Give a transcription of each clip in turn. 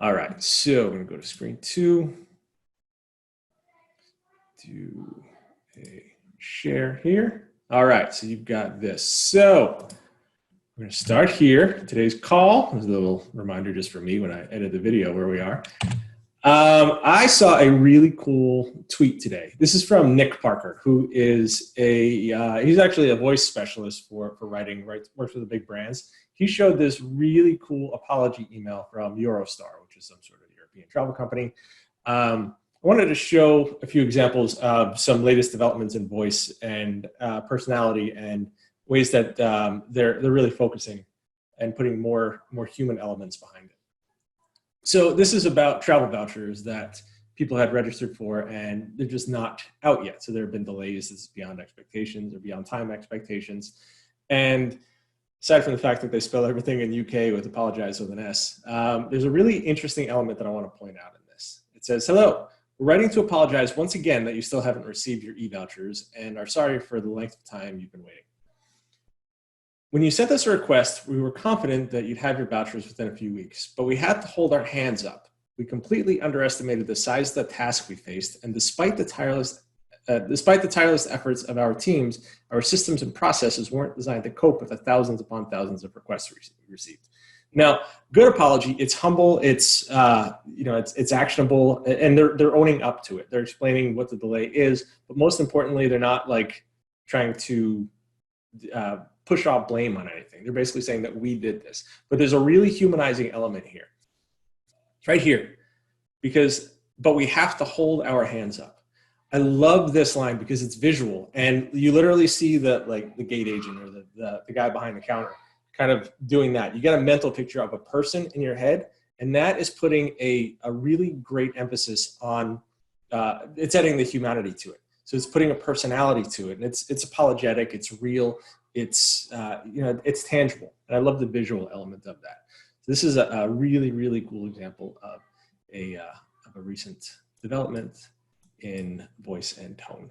All right, so I'm gonna go to screen 2, do a share here. All right, so you've got this. So we're gonna start here. Today's call, there's a little reminder just for me when I edit the video where we are. I saw a really cool tweet today. This is from Nick Parker, who is he's actually a voice specialist for writing, works for the big brands. He showed this really cool apology email from Eurostar, which is some sort of European travel company. I wanted to show a few examples of some latest developments in voice and personality and ways that they're really focusing and putting more human elements behind it. So this is about travel vouchers that people had registered for and they're just not out yet. So there have been delays. This is beyond expectations or beyond time expectations. And aside from the fact that they spell everything in UK with apologize with an S, there's a really interesting element that I want to point out in this. It says, hello, we're writing to apologize once again that you still haven't received your e-vouchers and are sorry for the length of time you've been waiting. When you sent us a request, we were confident that you'd have your vouchers within a few weeks, but we had to hold our hands up. We completely underestimated the size of the task we faced, and despite the tireless efforts of our teams, our systems and processes weren't designed to cope with the thousands upon thousands of requests we received. Now, good apology. It's humble. It's it's actionable, and they're owning up to it. They're explaining what the delay is, but most importantly, they're not like trying to push off blame on anything. They're basically saying that we did this. But there's a really humanizing element here. It's right here. But we have to hold our hands up. I love this line because it's visual. And you literally see the gate agent or the guy behind the counter kind of doing that. You get a mental picture of a person in your head. And that is putting a really great emphasis on, it's adding the humanity to it. So it's putting a personality to it. And it's apologetic, it's real. It's it's tangible, and I love the visual element of that. So this is a really, really cool example of a recent development in voice and tone.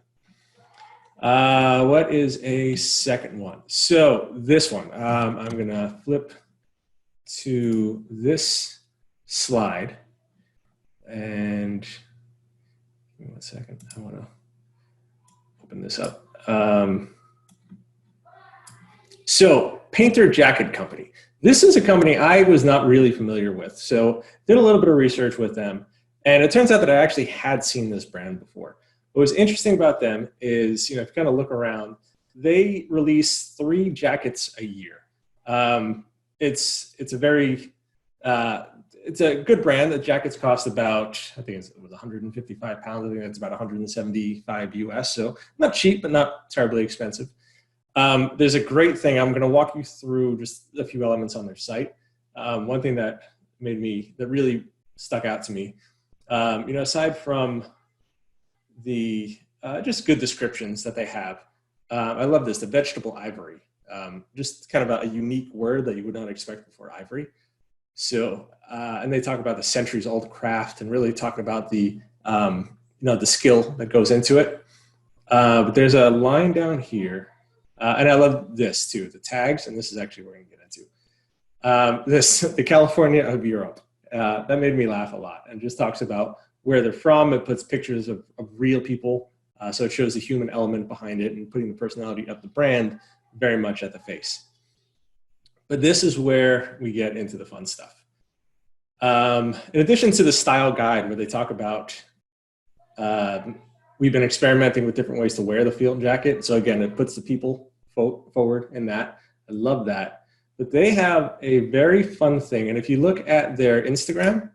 What is a second one? So this one, I'm gonna flip to this slide, and give me 1 second. I want to open this up. So Painter Jacket Company. This is a company I was not really familiar with. So did a little bit of research with them. And it turns out that I actually had seen this brand before. What was interesting about them is, if you kind of look around, they release 3 jackets a year. It's a good brand. The jackets cost about, I think it was 155 pounds. I think that's about 175 US. So not cheap, but not terribly expensive. There's a great thing. I'm going to walk you through just a few elements on their site. One thing that really stuck out to me, aside from the just good descriptions that they have, I love this, the vegetable ivory. Just kind of a unique word that you would not expect before ivory. So, and they talk about the centuries old craft and really talk about the skill that goes into it. But there's a line down here. And I love this too, the tags, and this is actually what we're going to get into. The California of Europe. That made me laugh a lot, and just talks about where they're from. It puts pictures of real people, so it shows the human element behind it and putting the personality of the brand very much at the face. But this is where we get into the fun stuff. In addition to the style guide where they talk about we've been experimenting with different ways to wear the field jacket. So again, it puts the people forward in that. I love that. But they have a very fun thing. And if you look at their Instagram,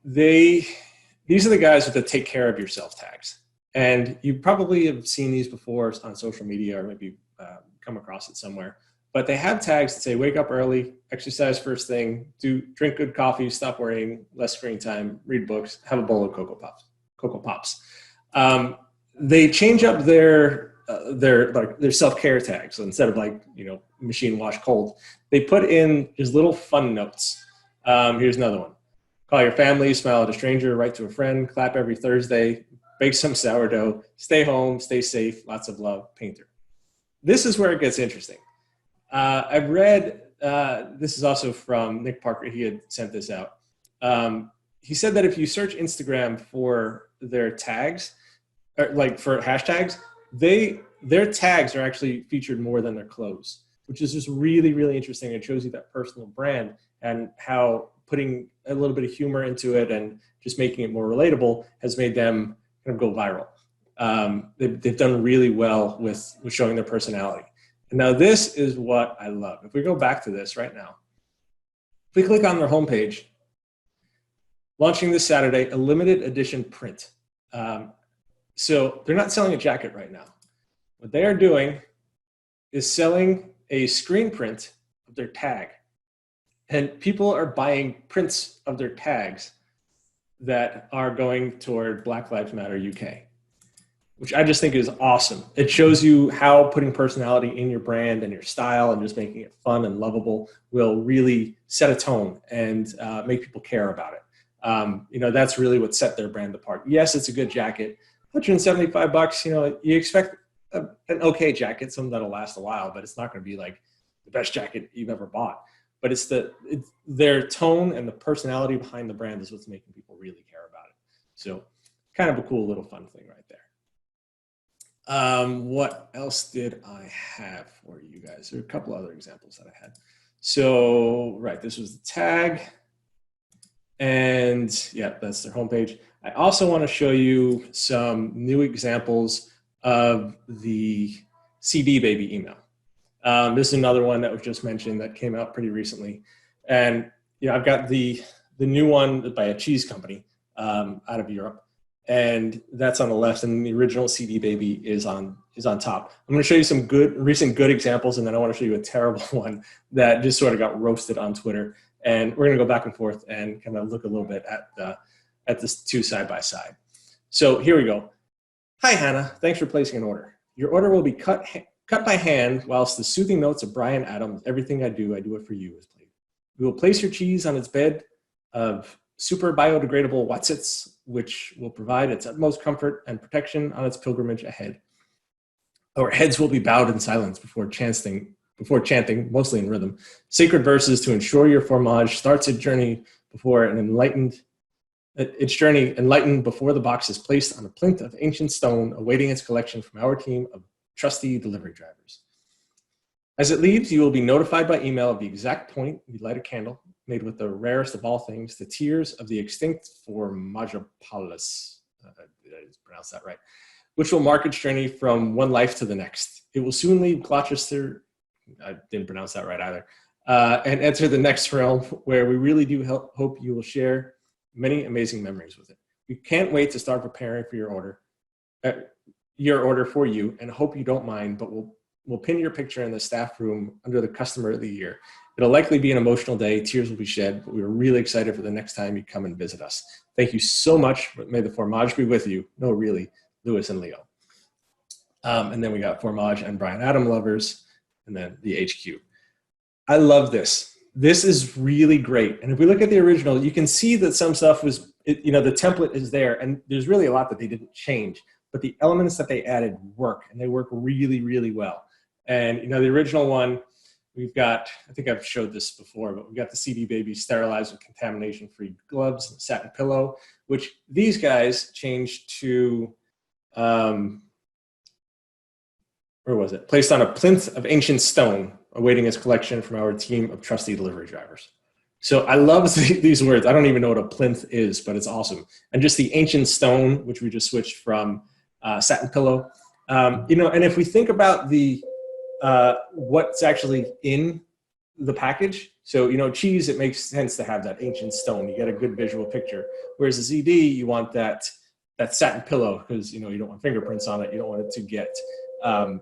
these are the guys with the take care of yourself tags. And you probably have seen these before on social media or maybe come across it somewhere. But they have tags that say, wake up early, exercise first thing, drink good coffee, stop worrying, less screen time, read books, have a bowl of Cocoa Pops. They change up their self-care tags. So instead of machine wash cold, they put in just little fun notes. Here's another one. Call your family, smile at a stranger, write to a friend, clap every Thursday, bake some sourdough, stay home, stay safe, lots of love, Painter. This is where it gets interesting. I've read, this is also from Nick Parker, he had sent this out. He said that if you search Instagram for their tags, or like for hashtags, their tags are actually featured more than their clothes, which is just really, really interesting. It shows you that personal brand and how putting a little bit of humor into it and just making it more relatable has made them kind of go viral. They've done really well with showing their personality. And now this is what I love. If we go back to this right now, if we click on their homepage, launching this Saturday, a limited edition print. So they're not selling a jacket right now. What they are doing is selling a screen print of their tag. And people are buying prints of their tags that are going toward Black Lives Matter UK, which I just think is awesome. It shows you how putting personality in your brand and your style and just making it fun and lovable will really set a tone and make people care about it. That's really what set their brand apart. Yes, it's a good jacket. $175, you expect an okay jacket, something that'll last a while, but it's not going to be like the best jacket you've ever bought. But it's their tone and the personality behind the brand is what's making people really care about it. So kind of a cool little fun thing right there. What else did I have for you guys? There are a couple other examples that I had. So, right, this was the tag. And yeah, that's their homepage. I also want to show you some new examples of the CD Baby email. This is another one that was just mentioned that came out pretty recently. And I've got the new one by a cheese company out of Europe. And that's on the left, and the original CD Baby is on top. I'm going to show you some recent good examples, and then I want to show you a terrible one that just sort of got roasted on Twitter. And we're going to go back and forth and kind of look a little bit at this two side by side. So here we go. Hi, Hannah. Thanks for placing an order. Your order will be cut by hand, whilst the soothing notes of Bryan Adams, everything I do it for you, is played. We will place your cheese on its bed of super biodegradable Watsits, which will provide its utmost comfort and protection on its pilgrimage ahead. Our heads will be bowed in silence before chanting, mostly in rhythm, sacred verses to ensure your fromage starts its journey enlightened before the box is placed on a plinth of ancient stone, awaiting its collection from our team of trusty delivery drivers. As it leaves, you will be notified by email of the exact point we light a candle made with the rarest of all things, the tears of the extinct Formageopolis, did I pronounce that right, which will mark its journey from one life to the next. It will soon leave Gloucester, I didn't pronounce that right either, and enter the next realm where we really do hope you will share many amazing memories with it. We can't wait to start preparing for your order for you, and hope you don't mind, but we'll pin your picture in the staff room under the customer of the year. It'll likely be an emotional day, tears will be shed, but we're really excited for the next time you come and visit us. Thank you so much. May the fromage be with you. No, really, Louis and Leo. And then we got fromage and Bryan Adams lovers, and then the HQ. I love this. This is really great. And if we look at the original, you can see that some stuff was, the template is there, and there's really a lot that they didn't change, but the elements that they added work, and they work really, really well. And, the original one, we've got, I think I've showed this before, but we've got the CD Baby sterilized with contamination-free gloves, and satin pillow, which these guys changed to, where was it? Placed on a plinth of ancient stone, awaiting its collection from our team of trusty delivery drivers. So I love these words. I don't even know what a plinth is, but it's awesome. And just the ancient stone, which we just switched from satin pillow. And if we think about the what's actually in the package, so cheese, it makes sense to have that ancient stone. You get a good visual picture. Whereas the CD, you want that satin pillow because you don't want fingerprints on it. You don't want it to get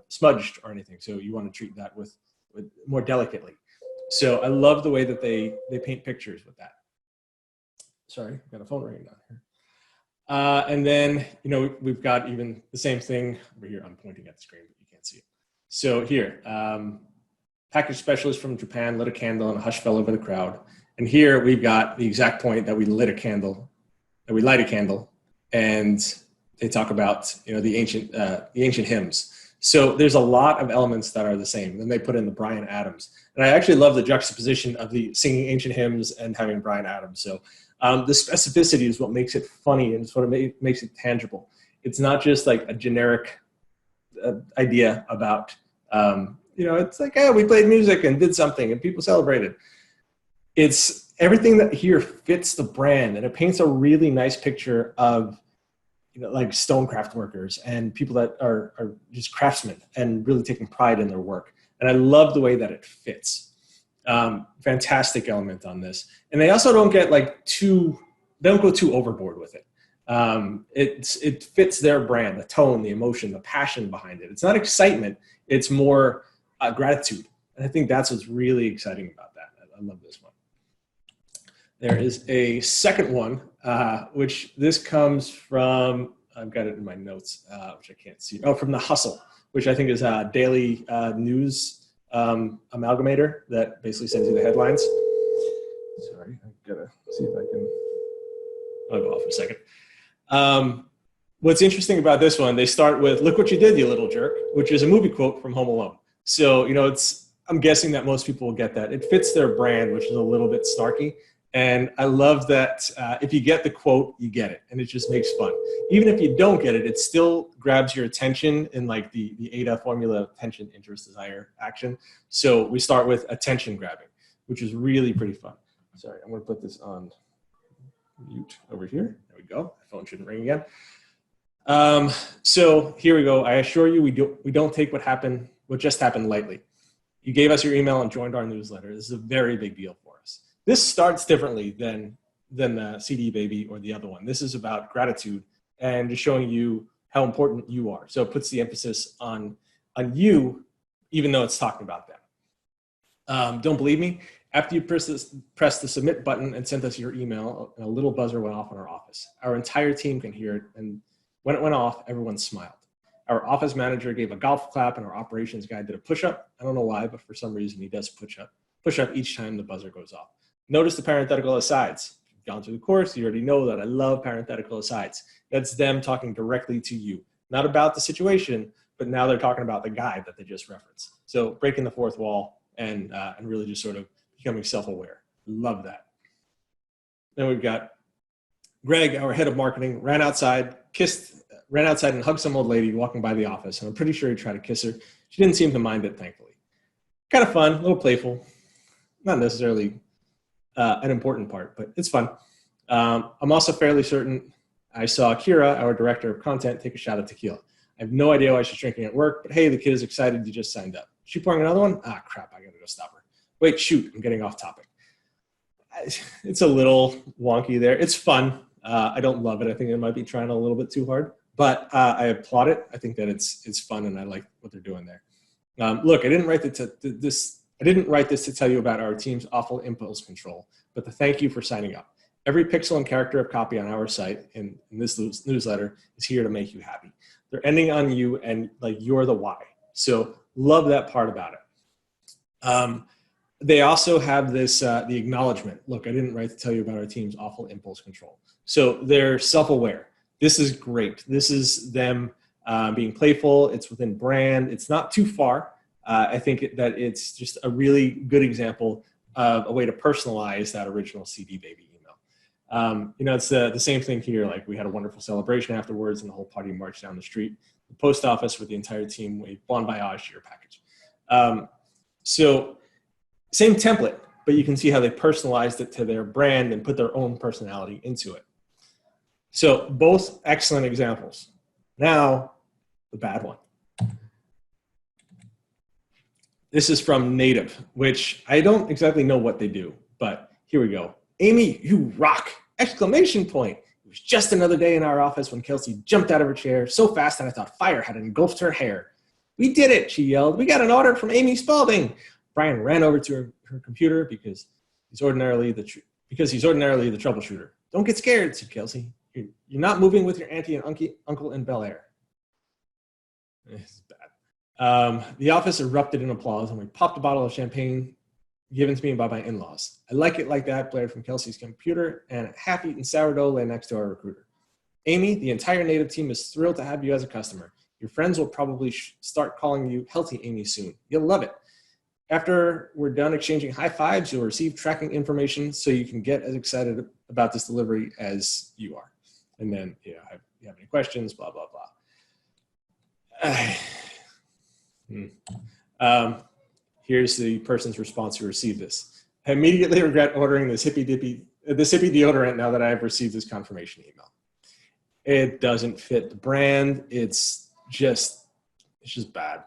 smudged or anything. So you want to treat that with more delicately. So I love the way that they paint pictures with that. Sorry, I've got a phone ringing down here. And then, we've got even the same thing over here. I'm pointing at the screen, but you can't see it. So here, package specialist from Japan lit a candle and a hush fell over the crowd. And here we've got the exact point that we light a candle, and they talk about, the ancient hymns. So there's a lot of elements that are the same. Then they put in the Bryan Adams. And I actually love the juxtaposition of the singing ancient hymns and having Bryan Adams. So The specificity is what makes it funny and sort of makes it tangible. It's not just like a generic idea about, it's like, we played music and did something and people celebrated. It's everything that here fits the brand, and it paints a really nice picture of, like stonecraft workers and people that are just craftsmen and really taking pride in their work. And I love the way that it fits. Fantastic element on this. And they also don't get they don't go too overboard with it. It fits their brand, the tone, the emotion, the passion behind it. It's not excitement, it's more gratitude. And I think that's what's really exciting about that. I love this one. There is a second one, which this comes from, I've got it in my notes, which I can't see. Oh, from The Hustle, which I think is a daily news amalgamator that basically sends you the headlines. Sorry, I've got to see if I can, I'll go off for a second. What's interesting about this one, they start with, "Look what you did, you little jerk," which is a movie quote from Home Alone. So, I'm guessing that most people will get that. It fits their brand, which is a little bit snarky. And I love that if you get the quote, you get it. And it just makes fun. Even if you don't get it, it still grabs your attention in like the ADA formula: attention, interest, desire, action. So we start with attention grabbing, which is really pretty fun. Sorry, I'm going to put this on mute over here. There we go. My phone shouldn't ring again. So here we go. I assure you, we don't take what just happened lightly. You gave us your email and joined our newsletter. This is a very big deal for us. This starts differently than the CD Baby or the other one. This is about gratitude and just showing you how important you are. So it puts the emphasis on you, even though it's talking about them. Don't believe me? After you press the submit button and sent us your email, a little buzzer went off in our office. Our entire team can hear it, and when it went off, everyone smiled. Our office manager gave a golf clap, and our operations guy did a push-up. I don't know why, but for some reason he does push up each time the buzzer goes off. Notice the parenthetical asides. If you've gone through the course, you already know that I love parenthetical asides. That's them talking directly to you, not about the situation, but now they're talking about the guy that they just referenced. So breaking the fourth wall and really just sort of becoming self-aware. Love that. Then we've got Greg, our head of marketing, ran outside and hugged some old lady walking by the office. And I'm pretty sure he tried to kiss her. She didn't seem to mind it, thankfully. Kind of fun, a little playful. Not necessarily an important part, but it's fun. I'm also fairly certain I saw Kira, our director of content, take a shot of tequila. I have no idea why she's drinking at work, but hey, the kid is excited you just signed up. Is she pouring another one? Ah, crap, I gotta go stop her. Wait, shoot, I'm getting off topic. It's a little wonky there. It's fun. I don't love it. I think it might be trying a little bit too hard, but I applaud it. I think that it's fun, and I like what they're doing there. Look, I didn't write this to tell you about our team's awful impulse control, but to thank you for signing up. Every pixel and character of copy on our site in this newsletter is here to make you happy. They're ending on you, and like you're the why. So love that part about it. They also have this, the acknowledgement. Look, I didn't write to tell you about our team's awful impulse control. So they're self-aware. This is great. This is them being playful. It's within brand. It's not too far. I think that it's just a really good example of a way to personalize that original CD Baby email. It's the same thing here. Like, we had a wonderful celebration afterwards, and the whole party marched down the street. The post office with the entire team waved bon voyage to your package. So same template, but you can see how they personalized it to their brand and put their own personality into it. So both excellent examples. Now, the bad one. This is from Native, which I don't exactly know what they do, but here we go. Amy, you rock! Exclamation point. It was just another day in our office when Kelsey jumped out of her chair so fast that I thought fire had engulfed her hair. We did it, she yelled. We got an order from Amy Spalding. Brian ran over to her computer because he's ordinarily the troubleshooter. Don't get scared, said Kelsey. You're not moving with your auntie and uncle in Bel Air. This is bad. The office erupted in applause, and we popped a bottle of champagne given to me by my in-laws. I like it like that, blared from Kelsey's computer, and a half-eaten sourdough lay next to our recruiter. Amy, the entire Native team is thrilled to have you as a customer. Your friends will probably start calling you Healthy Amy soon. You'll love it. after we're done exchanging high fives, you'll receive tracking information so you can get as excited about this delivery as you are. And then, you know, if you have any questions, blah, blah, blah. Here's the person's response who received this. I immediately regret ordering this hippie deodorant now that I have received this confirmation email. It doesn't fit the brand. It's just bad.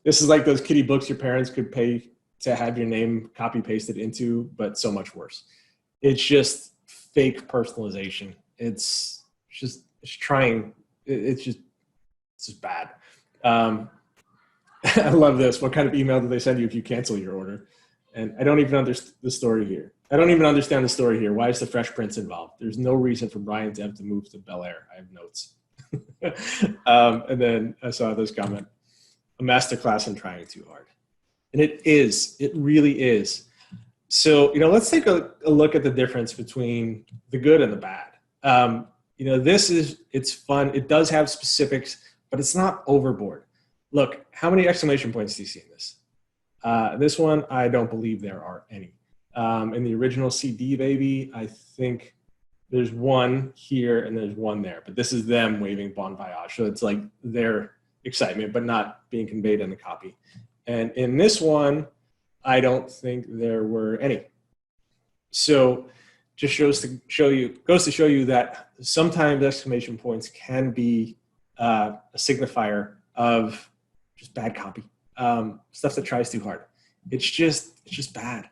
This is like those kiddie books your parents could pay to have your name copy pasted into, but so much worse. It's just fake personalization. It's just bad. I love this. What kind of email do they send you if you cancel your order? And I don't even understand the story here. Why is the Fresh Prince involved? There's no reason for Brian Deb to move to Bel Air. I have notes. And then I saw this comment, a masterclass in trying too hard. And it really is. So, you know, let's take a look at the difference between the good and the bad. You know, it's fun. It does have specifics, but it's not overboard. Look, how many exclamation points do you see in this? This one, I don't believe there are any. In the original CD Baby, I think there's one here and there's one there, but this is them waving Bon Voyage. So it's like their excitement, but not being conveyed in the copy. And in this one, I don't think there were any. So just goes to show you that sometimes exclamation points can be a signifier of just bad copy, stuff that tries too hard. It's just bad.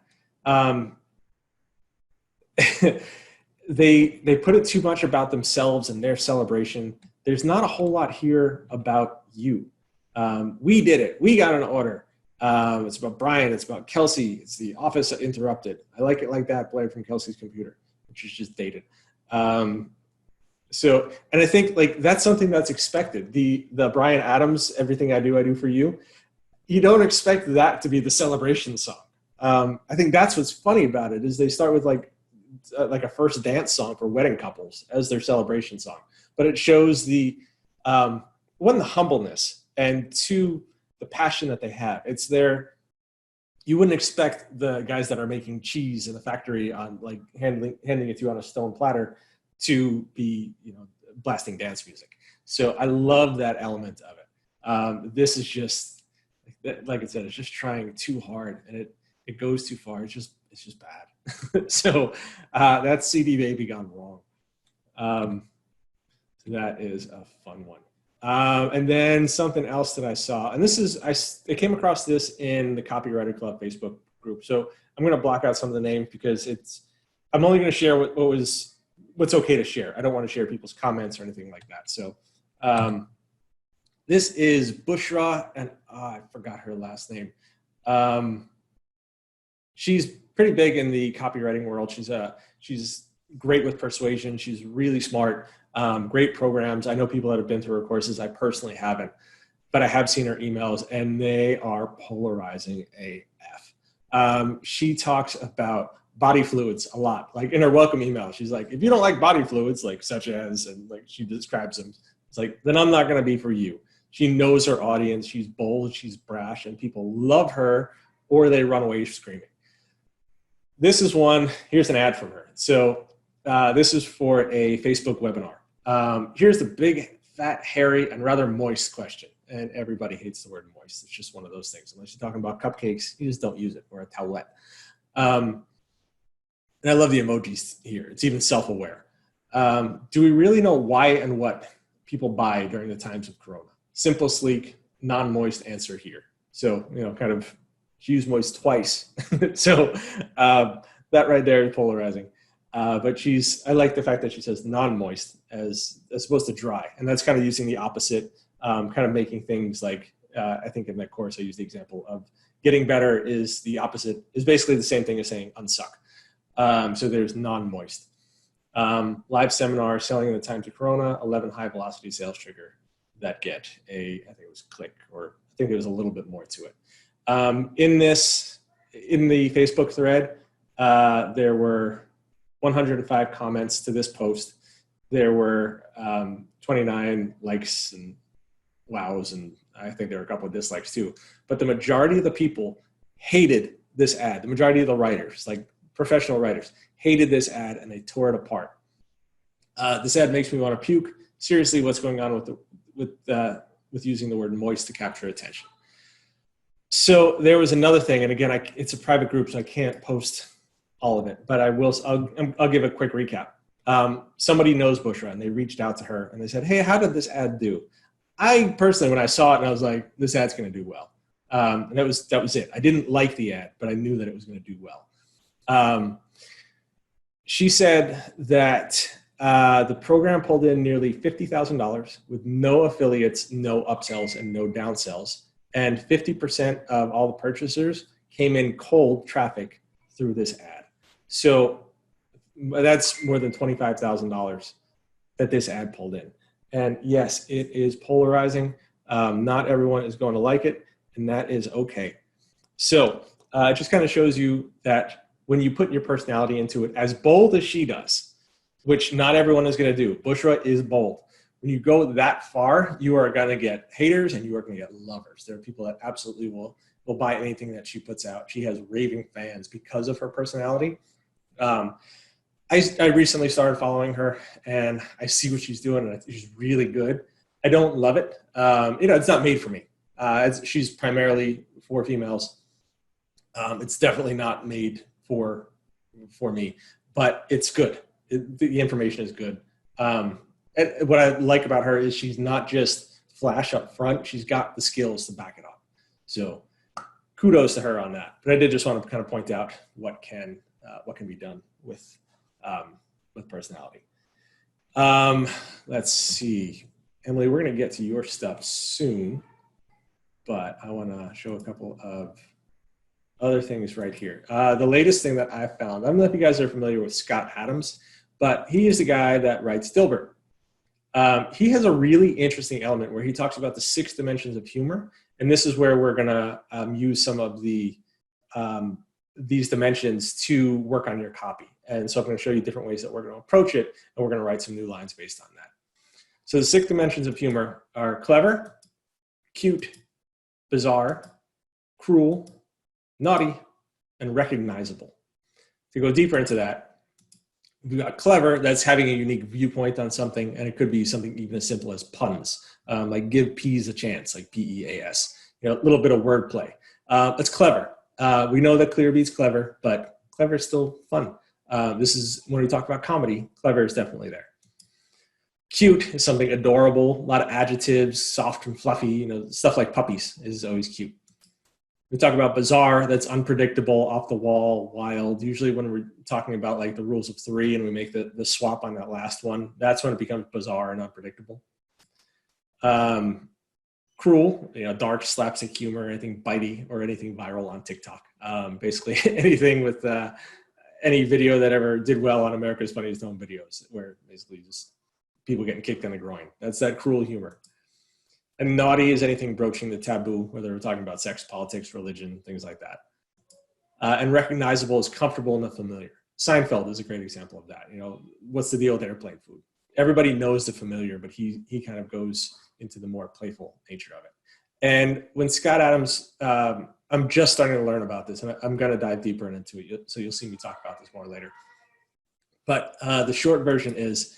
They put it too much about themselves and their celebration. There's not a whole lot here about you. We did it. We got an order. It's about Brian. It's about Kelsey. It's the office interrupted. I like it like that, blared from Kelsey's computer, which is just dated. So, and I think like that's something that's expected. The Brian Adams, Everything I Do for You. You don't expect that to be the celebration song. I think that's what's funny about it is they start with like a first dance song for wedding couples as their celebration song, but it shows the humbleness and two, the passion that they have. It's you wouldn't expect the guys that are making cheese in the factory on like handing it to you on a stone platter to be, you know, blasting dance music. So I love that element of it. This is just, like I said, it's just trying too hard and it goes too far. It's just bad. So that's CD Baby gone wrong. So that is a fun one. And then something else that I saw, and I came across this in the Copywriter Club Facebook group. So I'm going to block out some of the names because I'm only going to share what's okay to share. I don't want to share people's comments or anything like that. So this is Bushra, and I forgot her last name. She's pretty big in the copywriting world. She's great with persuasion. She's really smart. Great programs. I know people that have been through her courses. I personally haven't, but I have seen her emails, and they are polarizing AF. She talks about body fluids a lot. Like in her welcome email, she's like, if you don't like body fluids, like such as, and like she describes them, it's like, then I'm not going to be for you. She knows her audience. She's bold, she's brash, and people love her or they run away screaming. This is one, here's an ad from her. So this is for a Facebook webinar. Here's the big, fat, hairy, and rather moist question. And everybody hates the word moist. It's just one of those things. Unless you're talking about cupcakes, you just don't use it, or a towelette. And I love the emojis here. It's even self-aware. Do we really know why and what people buy during the times of Corona? Simple, sleek, non-moist answer here. So, you know, kind of, she used moist twice. So that right there is polarizing. But I like the fact that she says non-moist as opposed to dry. And that's kind of using the opposite, kind of making things like, I think in that course I used the example of getting better is the opposite, is basically the same thing as saying unsuck. So there's non-moist. Live seminar, selling in the times of Corona, 11 high velocity sales trigger that get I think it was click, or I think there was a little bit more to it. In the Facebook thread, there were 105 comments to this post. There were 29 likes and wows and I think there were a couple of dislikes too, but the majority of the people hated this ad. The majority of the writers, like professional writers, hated this ad and they tore it apart. This ad makes me want to puke. Seriously, what's going on with using the word moist to capture attention? So there was another thing, and again, it's a private group, so I can't post all of it, but I'll give a quick recap. Somebody knows Bushra, and they reached out to her, and they said, hey, how did this ad do? I personally, when I saw it, and I was like, this ad's going to do well. And that was it. I didn't like the ad, but I knew that it was going to do well. She said that the program pulled in nearly $50,000 with no affiliates, no upsells, and no downsells. And 50% of all the purchasers came in cold traffic through this ad. So that's more than $25,000 that this ad pulled in. And yes, it is polarizing. Not everyone is going to like it, and that is okay. So it just kind of shows you that when you put your personality into it, as bold as she does, which not everyone is going to do, Bushra is bold. When you go that far, you are going to get haters and you are going to get lovers. There are people that absolutely will buy anything that she puts out. She has raving fans because of her personality. I recently started following her, and I see what she's doing, and she's really good. I don't love it. It's not made for me. She's primarily for females. It's definitely not made for me, but it's good. The information is good. And what I like about her is she's not just flash up front. She's got the skills to back it up. So kudos to her on that. But I did just want to kind of point out what can be done with personality. Let's see. Emily, we're going to get to your stuff soon, but I want to show a couple of other things right here. The latest thing that I found, I don't know if you guys are familiar with Scott Adams, but he is the guy that writes Dilbert. He has a really interesting element where he talks about the 6 dimensions of humor. And this is where we're going to use some of these dimensions to work on your copy. And so I'm going to show you different ways that we're going to approach it, and we're going to write some new lines based on that. So the 6 dimensions of humor are clever, cute, bizarre, cruel, naughty, and recognizable. To go deeper into that, we've got clever, that's having a unique viewpoint on something, and it could be something even as simple as puns, like give peas a chance, like P-E-A-S. A little bit of wordplay. It's clever. We know that clear beats clever, but clever is still fun. This is when we talk about comedy, clever is definitely there. Cute is something adorable, a lot of adjectives, soft and fluffy, stuff like puppies is always cute. We talk about bizarre, that's unpredictable, off the wall, wild. Usually when we're talking about like the rules of 3 and we make the swap on that last one, that's when it becomes bizarre and unpredictable. Cruel, dark slapstick humor, anything bitey or anything viral on TikTok. Basically anything with any video that ever did well on America's Funniest Home Videos, where basically just people getting kicked in the groin. That's that cruel humor. And naughty is anything broaching the taboo, whether we're talking about sex, politics, religion, things like that. And recognizable is comfortable and the familiar. Seinfeld is a great example of that. What's the deal with airplane food? Everybody knows the familiar, but he kind of goes into the more playful nature of it. And when Scott Adams, I'm just starting to learn about this, and I'm going to dive deeper into it. So you'll see me talk about this more later. But the short version is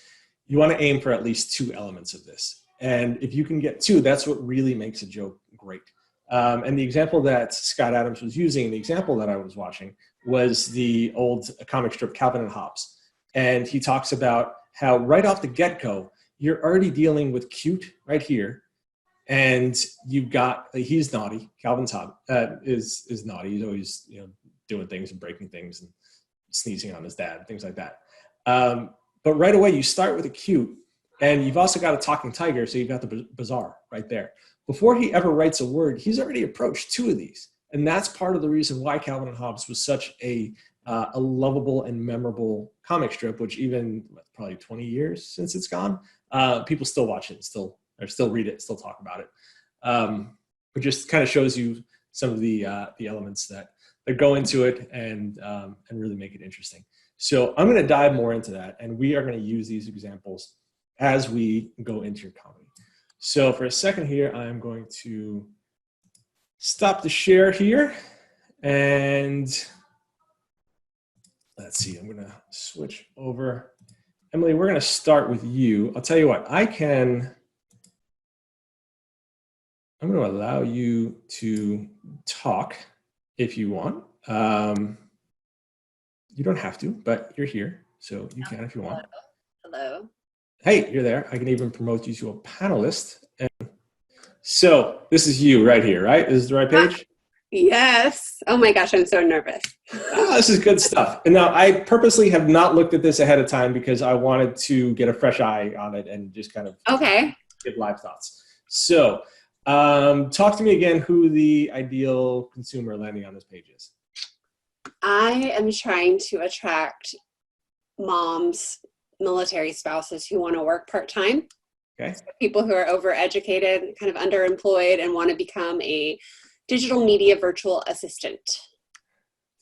you want to aim for at least 2 elements of this. And if you can get 2, that's what really makes a joke great. And the example that Scott Adams was using, the example that I was watching, was the old comic strip Calvin and Hobbes. And he talks about how right off the get-go, you're already dealing with cute right here. And you've got, he's naughty. Calvin's is naughty. He's always doing things and breaking things and sneezing on his dad, things like that. But right away, you start with a cute. And you've also got a talking tiger, so you've got the bizarre right there. Before he ever writes a word, he's already approached 2 of these. And that's part of the reason why Calvin and Hobbes was such a lovable and memorable comic strip, which even probably 20 years since it's gone, people still watch it, still read it, still talk about it. It just kind of shows you some of the elements that go into it and really make it interesting. So I'm going to dive more into that, and we are going to use these examples as we go into your comedy. So for a second here, I'm going to stop the share here. And let's see, I'm going to switch over. Emily, we're going to start with you. I'll tell you what, I'm going to allow you to talk if you want. You don't have to, but you're here, so you can if you want. Hello. Hey, you're there. I can even promote you to a panelist. And so this is you right here, right? This is the right page? Yes. Oh my gosh, I'm so nervous. Oh, this is good stuff. And now I purposely have not looked at this ahead of time because I wanted to get a fresh eye on it and just kind of give live thoughts. So talk to me again who the ideal consumer landing on this page is. I am trying to attract moms, military spouses who want to work part-time. Okay. So people who are overeducated, kind of underemployed, and want to become a digital media virtual assistant.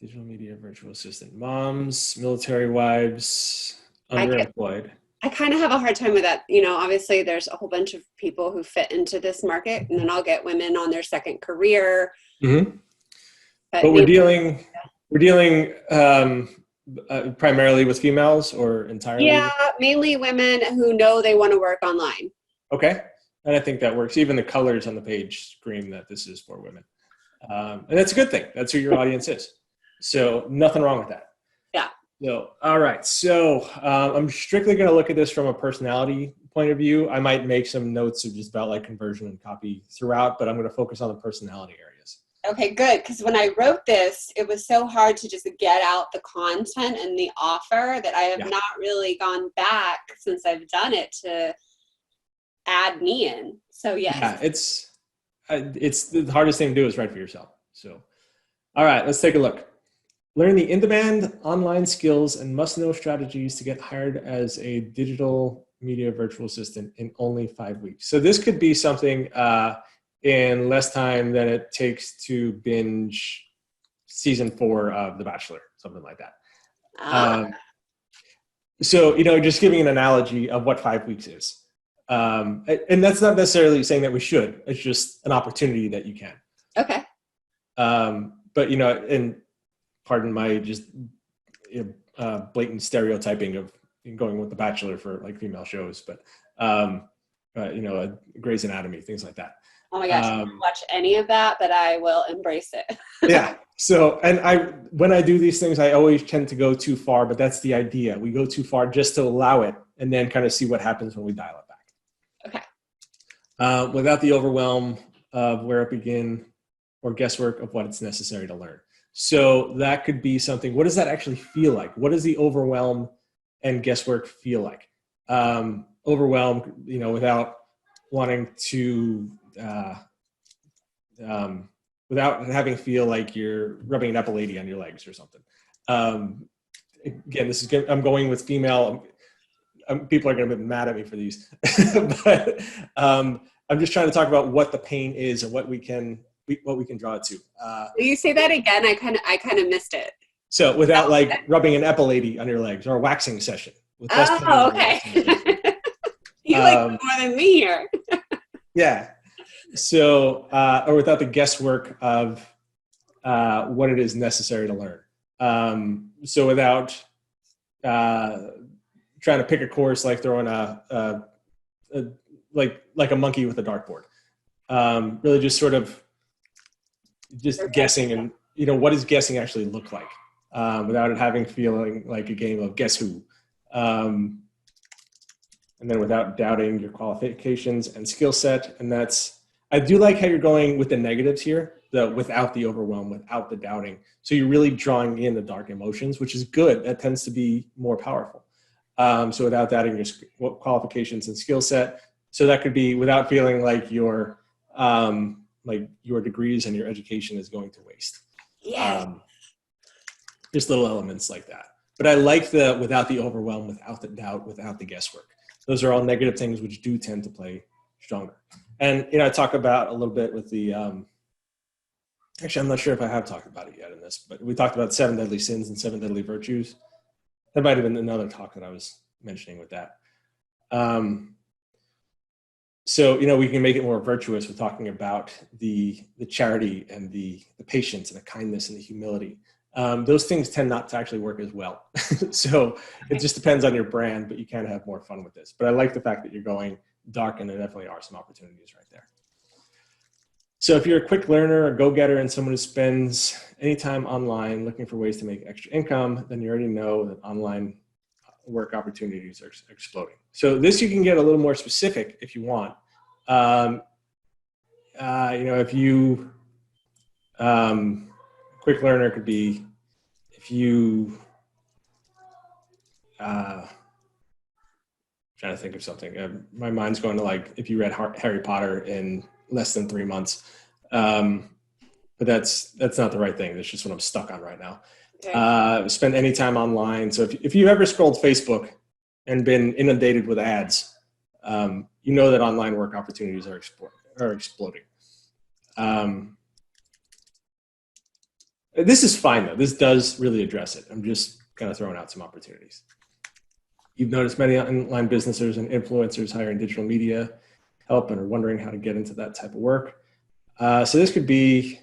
Digital media virtual assistant. Moms, military wives, underemployed. I kind of have a hard time with that. You know, obviously there's a whole bunch of people who fit into this market, and then I'll get women on their second career. Mm-hmm. But we're dealing primarily with females or entirely? Yeah, mainly women who know they want to work online. Okay. And I think that works. Even the colors on the page scream that this is for women. And that's a good thing. That's who your audience is. So nothing wrong with that. Yeah. So, all right. So I'm strictly going to look at this from a personality point of view. I might make some notes of just about like conversion and copy throughout, but I'm going to focus on the personality areas. Okay, good. Because when I wrote this, it was so hard to just get out the content and the offer that I have not really gone back since I've done it to add me in. So yes. Yeah, it's the hardest thing to do is write for yourself. So, all right, let's take a look. Learn the in-demand online skills and must-know strategies to get hired as a digital media virtual assistant in only 5 weeks. So this could be something in less time than it takes to binge season 4 of The Bachelor, something like that. So, you know, just giving an analogy of what 5 weeks is. And that's not necessarily saying that we should. It's just an opportunity that you can. Okay. But, you know, and pardon my just blatant stereotyping of going with The Bachelor for like female shows, but, you know, Grey's Anatomy, things like that. Oh my gosh, I don't watch any of that, but I will embrace it. Yeah. So, and when I do these things, I always tend to go too far, but that's the idea. We go too far just to allow it and then kind of see what happens when we dial it back. Okay. Without the overwhelm of where it begin or guesswork of what it's necessary to learn. So that could be something, what does that actually feel like? What does the overwhelm and guesswork feel like? Overwhelmed, you know, without wanting to, without having feel like you're rubbing an epilady on your legs or something. Again, I'm going with female. People are going to be mad at me for these, but I'm just trying to talk about what the pain is and what we can draw it to. Will you say that again? I kind of missed it. So without like rubbing an epilady on your legs or a waxing session. With okay. You like more than me here. Yeah. So, or without the guesswork of what it is necessary to learn. So without trying to pick a course like throwing like a monkey with a dartboard. Really just sort of just guessing and, you know, what does guessing actually look like without it having feeling like a game of guess who. And then without doubting your qualifications and skill set. And I do like how you're going with the negatives here, without the overwhelm, without the doubting. So you're really drawing in the dark emotions, which is good. That tends to be more powerful. So without doubting your qualifications and skill set. So that could be without feeling like your degrees and your education is going to waste. Yeah. Just little elements like that. But I like without the overwhelm, without the doubt, without the guesswork. Those are all negative things which do tend to play stronger. And, you know, I talk about a little bit with the, actually, I'm not sure if I have talked about it yet in this, but we talked about 7 deadly sins and 7 deadly virtues. That might have been another talk that I was mentioning with that. So, we can make it more virtuous with talking about the charity and the patience and the kindness and the humility. Those things tend not to actually work as well. So it just depends on your brand, but you can have more fun with this. But I like the fact that you're going dark, and there definitely are some opportunities right there. So if you're a quick learner, a go-getter, and someone who spends any time online looking for ways to make extra income, then you already know that online work opportunities are exploding. So this you can get a little more specific if you want. If you quick learner could be if you trying to think of something. My mind's going to like if you read Harry Potter in less than 3 months, but that's not the right thing. That's just what I'm stuck on right now. Okay. Spend any time online. So if you've ever scrolled Facebook and been inundated with ads, you know that online work opportunities are exploding. This is fine though. This does really address it. I'm just kind of throwing out some opportunities. You've noticed many online businesses and influencers hiring digital media help and are wondering how to get into that type of work. So this could be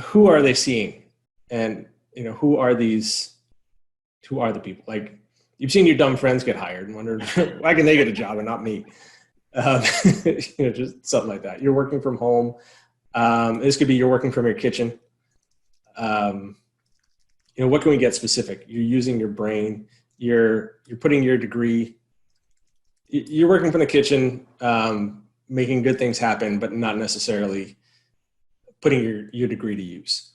who are they seeing? And, who are the people? Like, you've seen your dumb friends get hired and wondered, why can they get a job and not me? Just something like that. You're working from home. This could be you're working from your kitchen. What can we get specific? You're using your brain. You're putting your degree. You're working from the kitchen, making good things happen, but not necessarily putting your degree to use.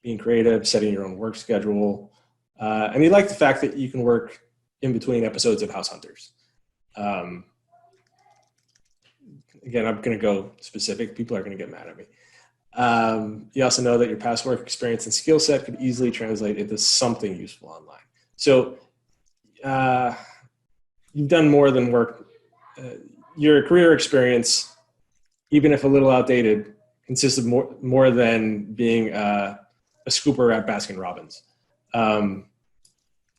Being creative, setting your own work schedule. And you like the fact that you can work in between episodes of House Hunters. Again, I'm going to go specific. People are going to get mad at me. You also know that your past work experience and skill set could easily translate into something useful online. So you've done more than work. Your career experience, even if a little outdated, consists of more than being a scooper at Baskin Robbins.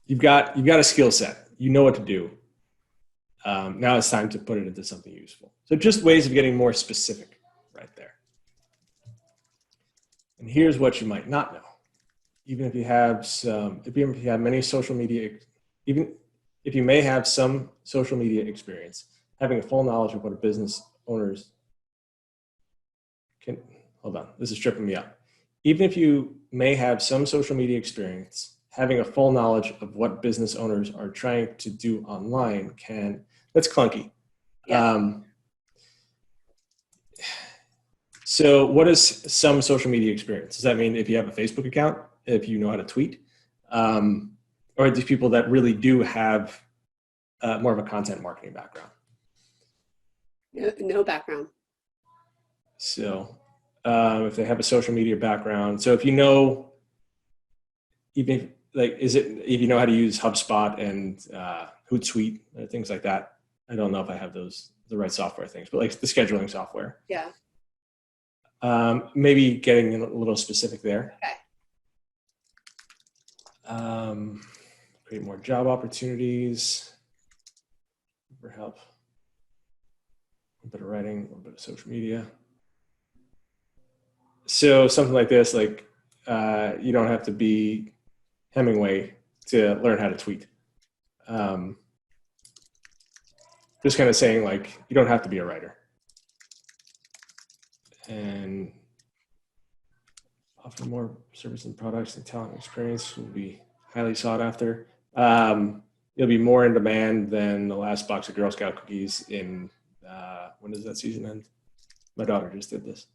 You've got a skill set. You know what to do. Now it's time to put it into something useful. So just ways of getting more specific right there. And here's what you might not know. Even if you have many social media, even if you may have some social media experience, having a full knowledge of what a business owners can, hold on, this is tripping me up. Even if you may have some social media experience, having a full knowledge of what business owners are trying to do online that's clunky. Yeah. So what is some social media experience? Does that mean if you have a Facebook account, if you know how to tweet, or these people that really do have more of a content marketing background? No background. So if they have a social media background, so if you know, even if you know how to use HubSpot and Hootsuite, things like that. I don't know if I have the right software things, but like the scheduling software. Yeah. Maybe getting a little specific there. Okay. Create more job opportunities. For help. A bit of writing, a little bit of social media. So something like this, like you don't have to be Hemingway to learn how to tweet. Just kind of saying like, you don't have to be a writer. And offer more service and products and talent experience will be highly sought after. You'll be more in demand than the last box of Girl Scout cookies in, when does that season end? My daughter just did this.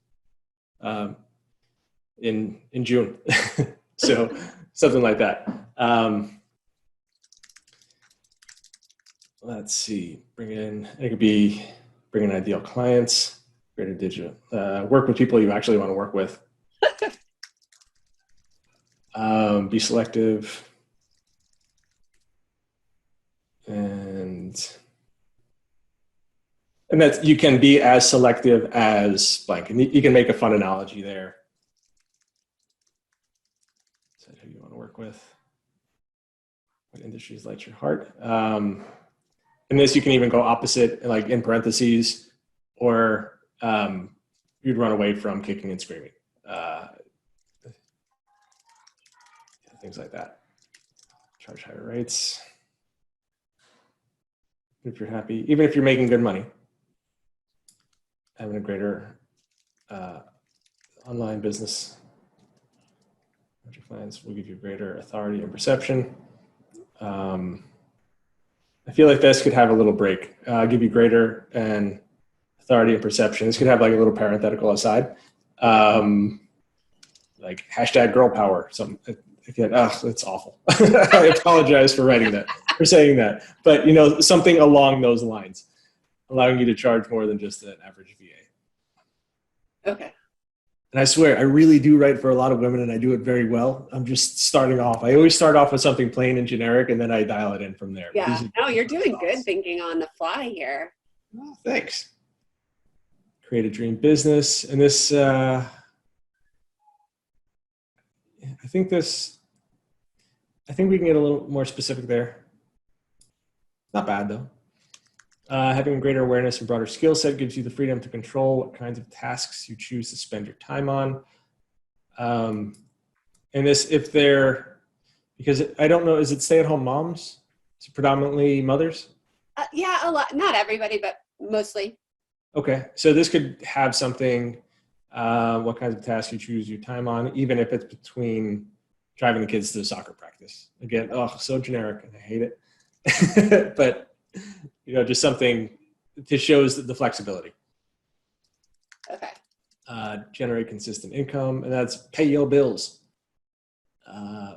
In June. So something like that. Let's see, it could be bring in ideal clients, create a digital, work with people you actually want to work with. Be selective. And that you can be as selective as blank. And you can make a fun analogy there. Is that who you want to work with? What industries light your heart? In this, you can even go opposite, like in parentheses, or you'd run away from kicking and screaming. Things like that. Charge higher rates. If you're happy, even if you're making good money, having a greater online business, larger clients will give you greater authority and perception. I feel like this could have a little break, give you greater and authority and perception. This could have like a little parenthetical aside, like hashtag girl power. Something. Again, that's awful. I apologize for writing that, for saying that. But you know, something along those lines, allowing you to charge more than just an average VA. Okay. And I swear, I really do write for a lot of women, and I do it very well. I'm just starting off. I always start off with something plain and generic, and then I dial it in from there. Yeah. No, you're doing good thinking on the fly here. Oh, thanks. Create a dream business. And this, I think we can get a little more specific there. Not bad, though. Having greater awareness and broader skill set gives you the freedom to control what kinds of tasks you choose to spend your time on. And this, if they're, because I don't know, is it stay-at-home moms? Is it predominantly mothers? Yeah, a lot. Not everybody, but mostly. Okay, so this could have something, what kinds of tasks you choose your time on, even if it's between driving the kids to soccer practice. Again, so generic, and I hate it. But you know, just something to shows the flexibility. Okay. Generate consistent income, and that's pay your bills.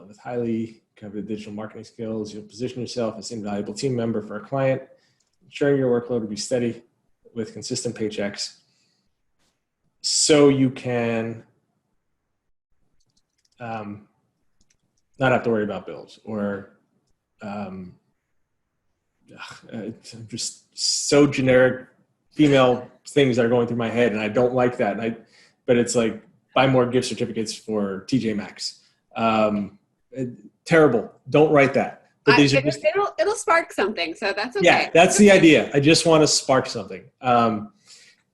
With highly coveted digital marketing skills, you'll position yourself as an invaluable team member for a client, ensuring your workload will be steady with consistent paychecks, so you can not have to worry about bills or just so generic female things that are going through my head, and I don't like that. But it's like buy more gift certificates for TJ Maxx. Terrible. Don't write that. But these are just, it'll spark something, so that's okay. Yeah, that's the idea. I just want to spark something. And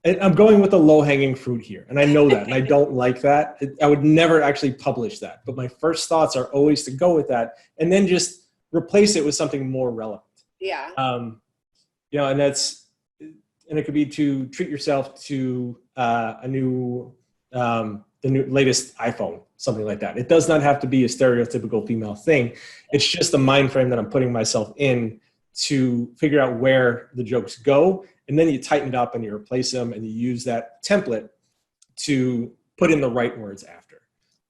I'm going with the low-hanging fruit here, and I know that, and I don't like that. I would never actually publish that, but my first thoughts are always to go with that, and then just replace it with something more relevant. Yeah. You know, and it could be to treat yourself to the new latest iPhone, something like that. It does not have to be a stereotypical female thing. It's just the mind frame that I'm putting myself in to figure out where the jokes go. And then you tighten it up and you replace them and you use that template to put in the right words after.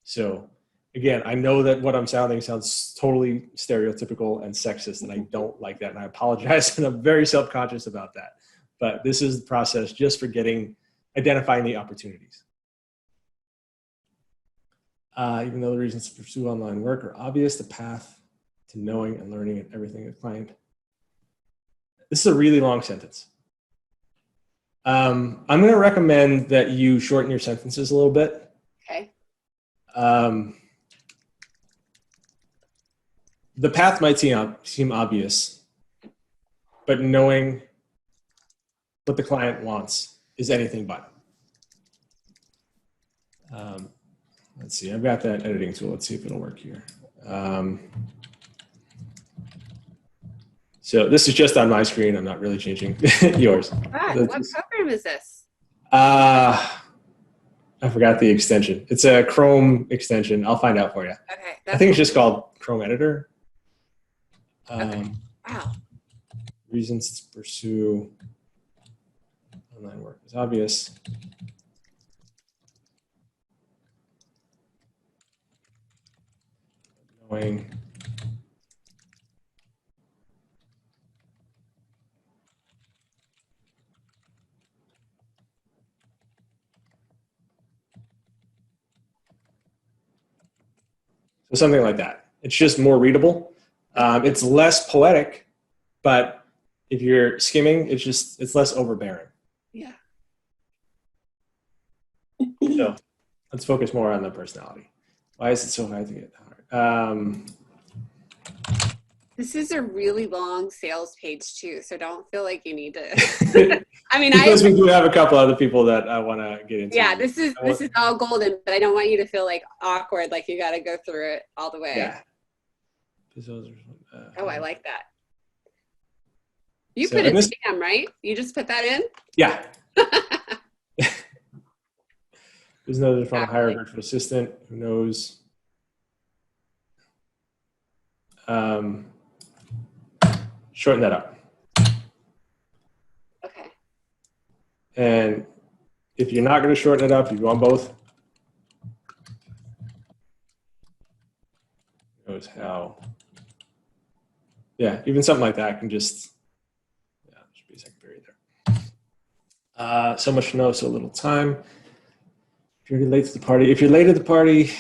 So again, I know that what I'm sounds totally stereotypical and sexist, and I don't like that. And I apologize, and I'm very self-conscious about that. But this is the process just for identifying the opportunities. Even though the reasons to pursue online work are obvious, the path to knowing and learning and everything a client. This is a really long sentence. I'm going to recommend that you shorten your sentences a little bit. Okay. The path might seem obvious, but knowing what the client wants is anything but. Let's see, I've got that editing tool. Let's see if it'll work here. So this is just on my screen. I'm not really changing yours. What program is this? I forgot the extension. It's a Chrome extension. I'll find out for you. Okay. I think it's just called Chrome Editor. Okay. Wow. Reasons to pursue online work is obvious. Knowing so something like that. It's just more readable. It's less poetic, but if you're skimming, it's less overbearing. Yeah. So let's focus more on the personality. Why is it so hard to get hard? This is a really long sales page too, so don't feel like you need to. I mean, because we do have a couple other people that I want to get into. Yeah, this is all golden, but I don't want you to feel like awkward, like you got to go through it all the way. Yeah. Oh, I like that. You put a TM, right? You just put that in? Yeah. There's another from hire a virtual assistant. Who knows? Shorten that up. Okay. And if you're not going to shorten it up, you go on both. Knows how. Yeah, even something like that can just. Yeah, there should be a second period there. So much to know, so little time. If you're late to the party, later to the party,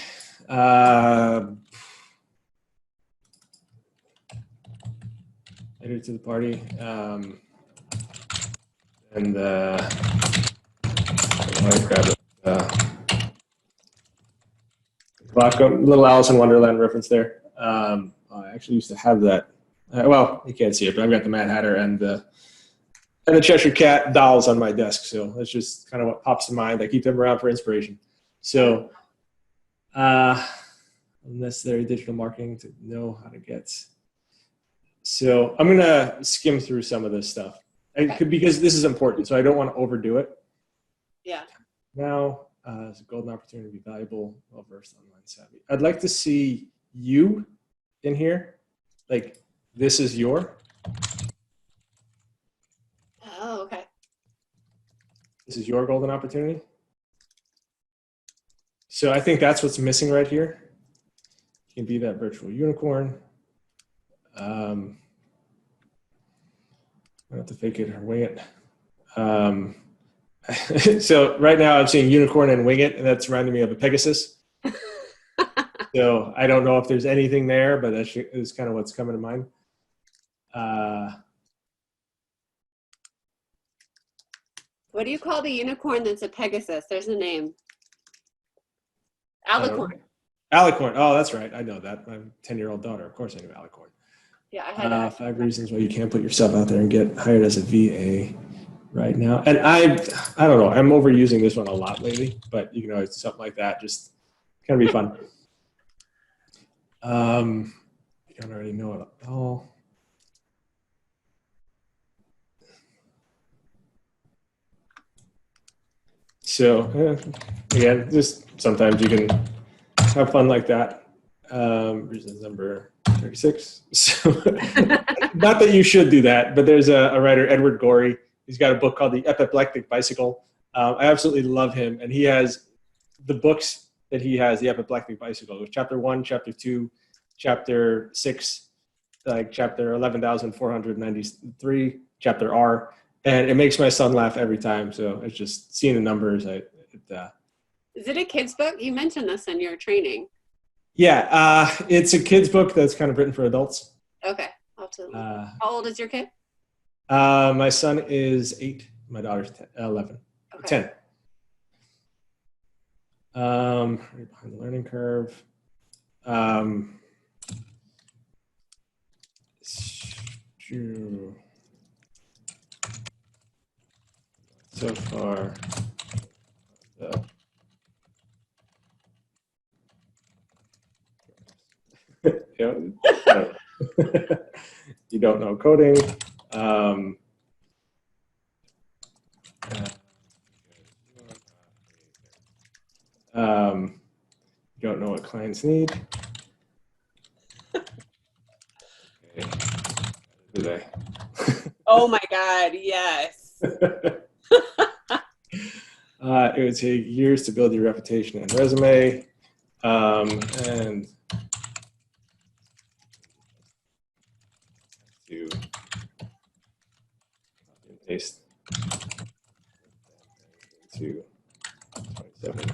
and I grab it. Little Alice in Wonderland reference there. I actually used to have that. Well, you can't see it, but I've got the Mad Hatter and the Cheshire Cat dolls on my desk. So that's just kind of what pops to mind. I keep them around for inspiration. So unnecessary digital marketing to know how to get. So I'm going to skim through some of this stuff because this is important. So I don't want to overdo it. Yeah. Now, it's a golden opportunity to be valuable, well-versed, online savvy. I'd like to see you in here. Like, this is your. Oh, okay. This is your golden opportunity. So I think that's what's missing right here. You can be that virtual unicorn. I have to fake it or wing it. So right now I'm seeing unicorn and wing it, and that's reminding me of a Pegasus. So I don't know if there's anything there, but that is kind of what's coming to mind. What do you call the unicorn that's a Pegasus? There's a name. Alicorn. Alicorn. Oh, that's right. I know that. My 10-year-old daughter. Of course I knew Alicorn. Yeah, I had 5 reasons why you can't put yourself out there and get hired as a VA right now. And I don't know. I'm overusing this one a lot lately, but you know, it's something like that. Just kind of be fun. You don't already know it at all. So again, just sometimes you can have fun like that. Reason number 36. So, not that you should do that, but there's a writer, Edward Gorey. He's got a book called The Apoplectic Bicycle. I absolutely love him, and he has the books that he has. The Apoplectic Bicycle, chapter 1, chapter 2, chapter 6, like chapter 11,493, chapter R, and it makes my son laugh every time. So it's just seeing the numbers. Is it a kid's book? You mentioned this in your training. Yeah, it's a kid's book that's kind of written for adults. Okay. How old is your kid? My son is 8. My daughter's 11. Okay. 10. Right behind the learning curve. So far, you don't know coding. You don't know what clients need. Okay. Do they? Oh my God, yes. It would take years to build your reputation and resume. And to copy and paste into 27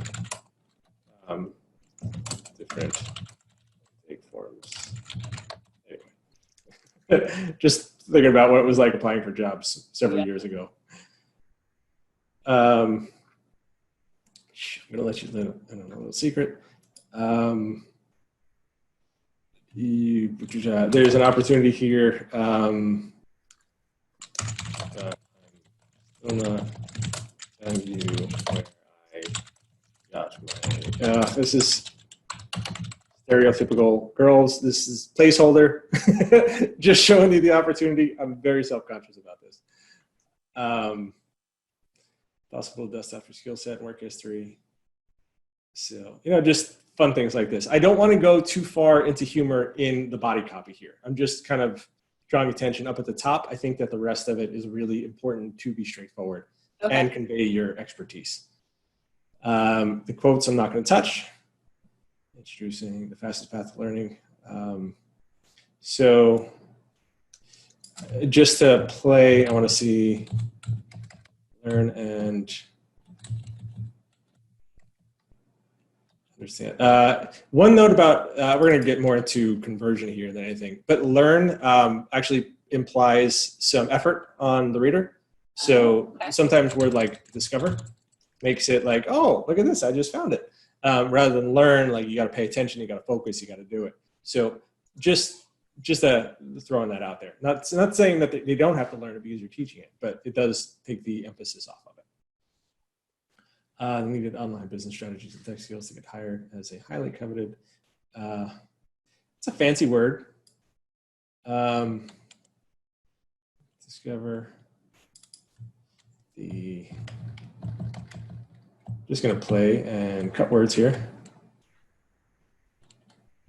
different take forms. Anyway, just thinking about what it was like applying for jobs several years ago. I'm going to let you in a little secret. there's an opportunity here. I'm gonna send you where I got my. This is stereotypical girls. This is placeholder. Just showing you the opportunity. I'm very self-conscious about this. Possible dust off your skill set and work history. So, just fun things like this. I don't want to go too far into humor in the body copy here. I'm just kind of drawing attention up at the top. I think that the rest of it is really important to be straightforward and convey your expertise. The quotes I'm not going to touch. Introducing the fastest path to learning. So just to play, I want to see learn and understand. One note about, we're going to get more into conversion here than anything, but learn actually implies some effort on the reader. So sometimes word like discover makes it like, oh, look at this, I just found it. Rather than learn, like you got to pay attention, you got to focus, you got to do it. So just throwing that out there. Not saying that they don't have to learn it because you're teaching it, but it does take the emphasis off of it. Needed online business strategies and tech skills to get hired as a highly coveted. It's a fancy word. Discover the. Just going to play and cut words here.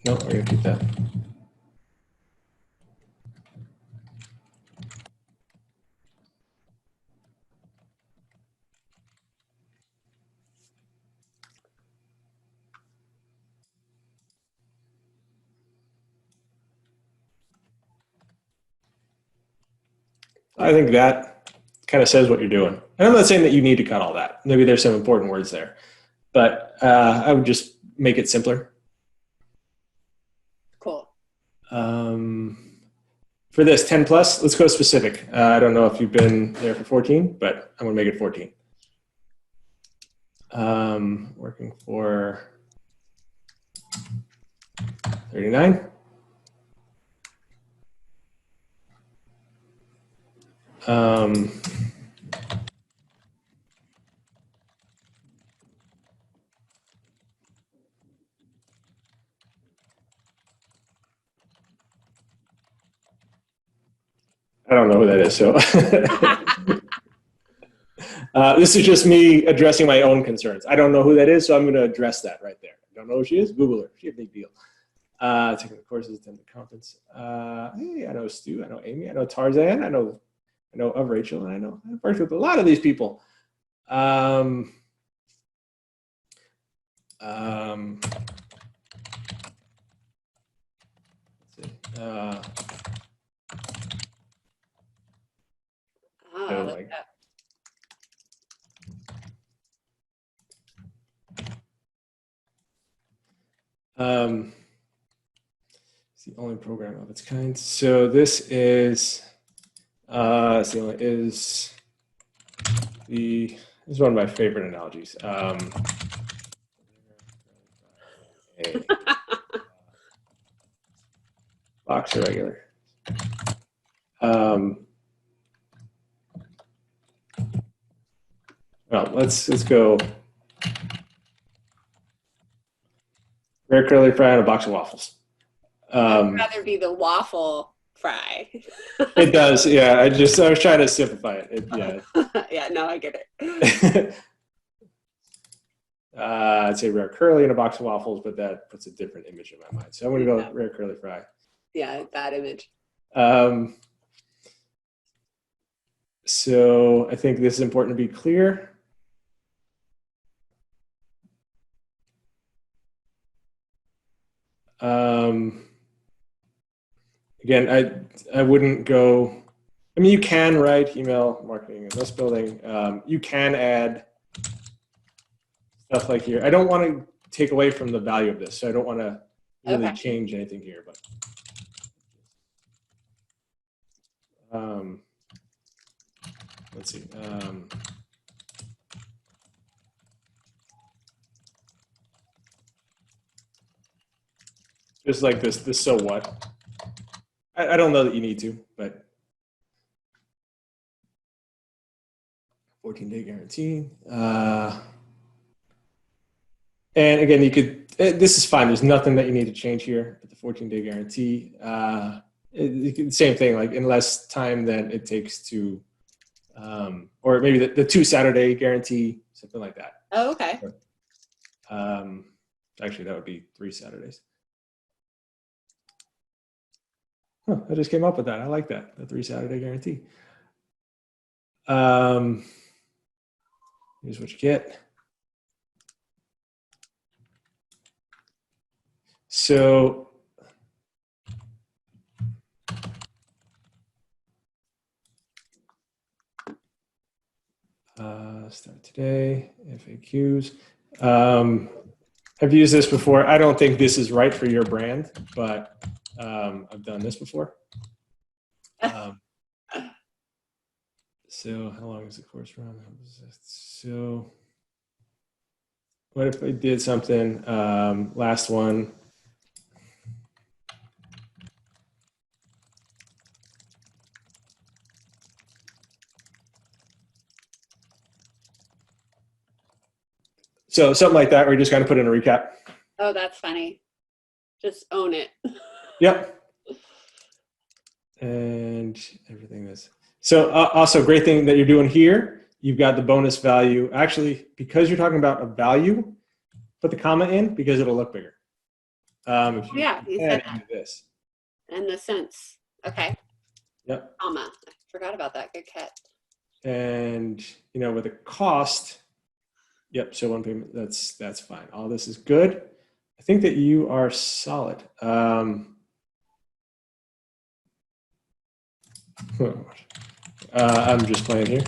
No, we're going to keep that. I think that kind of says what you're doing. And I'm not saying that you need to cut all that. Maybe there's some important words there. But I would just make it simpler. Cool. For this 10 plus, let's go specific. I don't know if you've been there for 14, but I'm going to make it 14. Working for 39. I don't know who that is, so this is just me addressing my own concerns. I don't know who that is, so I'm going to address that right there. I don't know who she is. Google her. She's a big deal. Taking the courses, attending the conference. Hey, I know Stu. I know Amy. I know Tarzan. I know of Rachel, and I've worked with a lot of these people. Let's see. I don't like. It's the only program of its kind. So this is this is one of my favorite analogies. Box or regular. Well, let's go. Rare curly fry and a box of waffles. I'd rather be the waffle fry. It does, yeah. I was trying to simplify it. Yeah. Yeah, no, I get it. I'd say rare curly and a box of waffles, but that puts a different image in my mind. So I'm going to go rare curly fry. Yeah, bad image. So I think this is important to be clear. Again, I wouldn't go. I mean, you can write email marketing and list building. You can add stuff like here. I don't want to take away from the value of this, so I don't want to really change anything here. But let's see. Just like this so what? I don't know that you need to, but 14-day guarantee. And again, you could, this is fine. There's nothing that you need to change here at the 14-day guarantee. Same thing, like in less time than it takes to, or maybe the 2 Saturday guarantee, something like that. Oh, okay. Actually, that would be 3 Saturdays. Huh, I just came up with that. I like that, the 3 Saturday guarantee. Here's what you get. So start today, FAQs. I've used this before. I don't think this is right for your brand, but I've done this before. So how long is the course run? So what if I did something, last one, so something like that, where you just kind of put in a recap. Oh, that's funny. Just own it. Yep. And everything is. So also great thing that you're doing here, you've got the bonus value. Actually, because you're talking about a value, put the comma in because it'll look bigger. If you You said that. this. In the sense. Okay. Yep. Comma. I forgot about that. Good catch. And with a cost, yep, so one payment, that's fine. All this is good. I think that you are solid. I'm just playing here.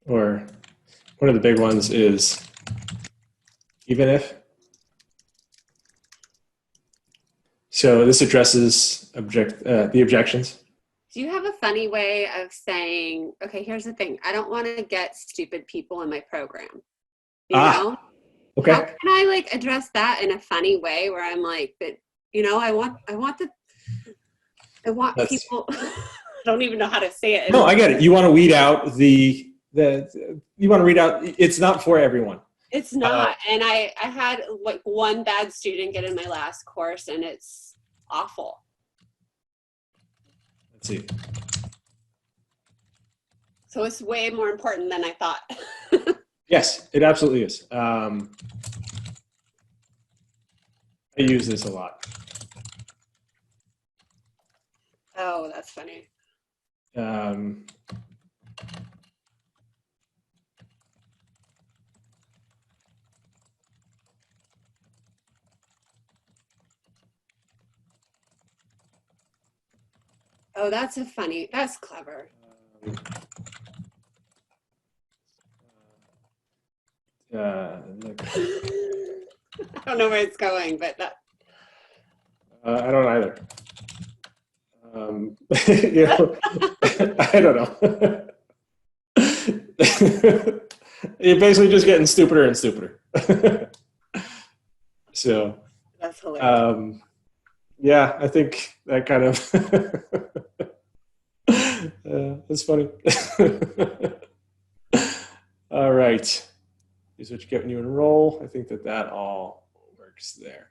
Or one of the big ones is even if. So this addresses the objections. Do you have a funny way of saying, okay, here's the thing. I don't want to get stupid people in my program. You know? Okay. How can I address that in a funny way where I'm like, that, I want people, I don't even know how to say it. No, I get it. You want to weed out it's not for everyone. It's not. And I had one bad student get in my last course and it's awful. Let's see. So it's way more important than I thought. Yes, it absolutely is. I use this a lot. Oh, that's funny. Oh, that's clever. I don't know where it's going, but that. I don't either. I don't know. You're basically just getting stupider and stupider. So. That's hilarious. Yeah, I think that kind of that's funny. All right. Here's what you get when you enroll. I think that all works there.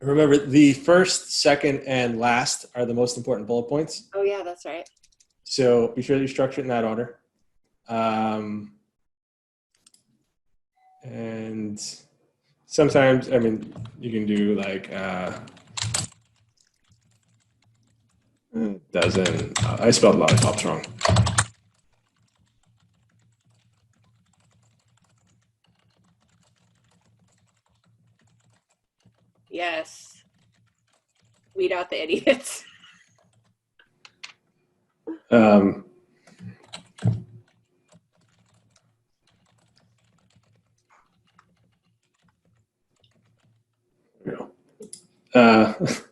Remember, the first, second, and last are the most important bullet points. Oh, yeah, that's right. So be sure that you structure it in that order. And sometimes, you can do dozen. I spelled lollipops wrong. Yes. Weed out the idiots. I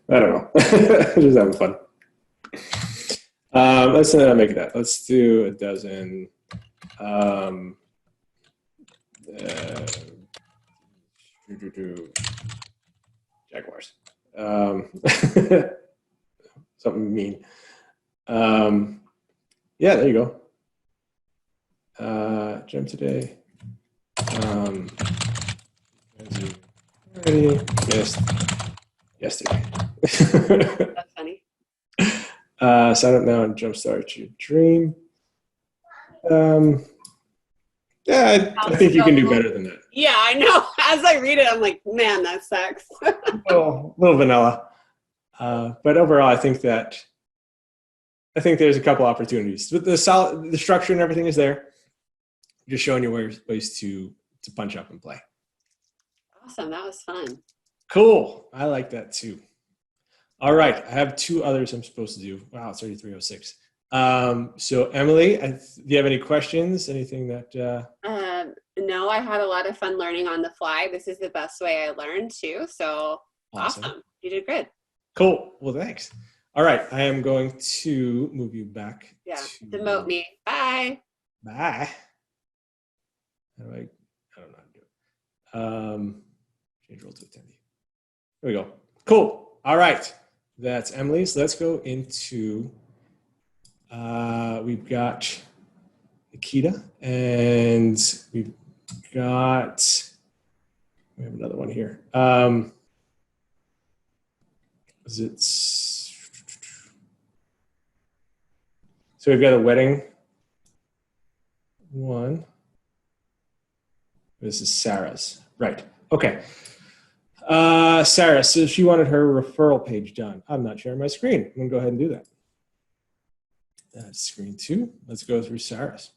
don't know. Just having fun. Let's not make that. Let's do a dozen. Jaguars. Something mean. Yeah, there you go. Gym today. Already missed yesterday. That's funny. Sign up now and jumpstart your dream. Yeah, I think you can do better than that. Yeah, I know. As I read it, I'm like, man, that sucks. little vanilla. But overall, I think there's a couple opportunities. But the structure and everything is there. Just showing you ways to punch up and play. Awesome. That was fun. Cool. I like that too. All right. I have two others I'm supposed to do. Wow, it's already 3:06. So Emily, do you have any questions? Anything that? No, I had a lot of fun learning on the fly. This is the best way I learned too. So awesome. You did good. Cool. Well, thanks. All right. I am going to move you back. Yeah. Demote me. Bye. Bye. How do I don't know how to do it. Change role to attendee. There we go. Cool. All right. That's Emily's. Let's go into, we've got Nikita and we have another one here. So we've got a wedding one. This is Sarah's. Right. Okay. Sarah, so she wanted her referral page done. I'm not sharing my screen. I'm going to go ahead and do that. That's screen 2. Let's go through Sarah's.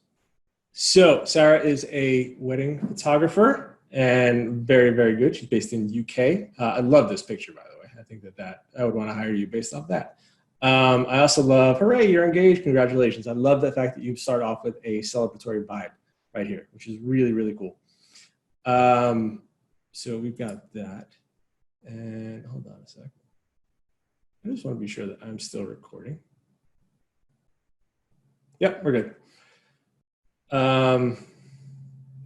So Sarah is a wedding photographer and very, very good. She's based in UK. I love this picture, by the way. I think that I would want to hire you based off that. I also love, hooray, you're engaged. Congratulations. I love the fact that you start off with a celebratory vibe right here, which is really, really cool. So we've got that. And hold on a second. I just want to be sure that I'm still recording. Yep, we're good.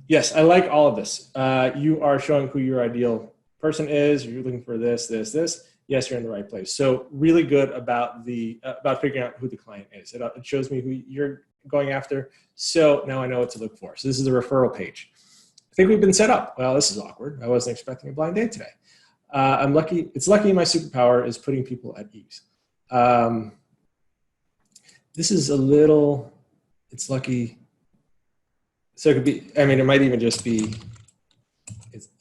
Yes, I like all of this. You are showing who your ideal person is. You're looking for this. Yes, you're in the right place. So really good about figuring out who the client is. It shows me who you're going after. So now I know what to look for. So this is a referral page. I think we've been set up. Well, this is awkward. I wasn't expecting a blind date today. I'm lucky. It's lucky my superpower is putting people at ease. This is it's lucky. So it could be, it might even just be,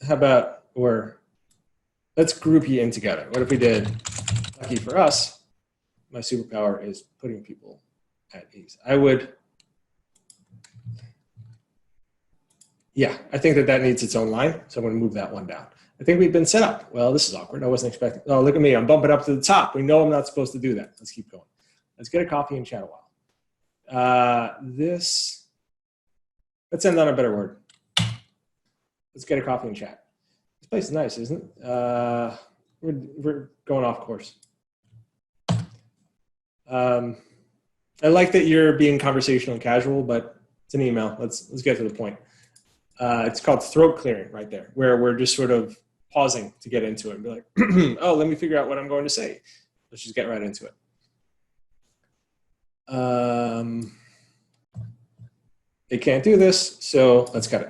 how about, let's group you in together. What if we did, lucky for us, my superpower is putting people at ease. I think that needs its own line. So I'm going to move that one down. I think we've been set up. Well, this is awkward. I wasn't expecting. Oh, look at me. I'm bumping up to the top. We know I'm not supposed to do that. Let's keep going. Let's get a coffee and chat a while. Let's end on a better word. Let's get a coffee and chat. This place is nice, isn't it? We're going off course. I like that you're being conversational and casual, but it's an email. Let's get to the point. It's called throat clearing right there, where we're just sort of pausing to get into it and be like, oh, let me figure out what I'm going to say. Let's just get right into it. It can't do this, so let's cut it.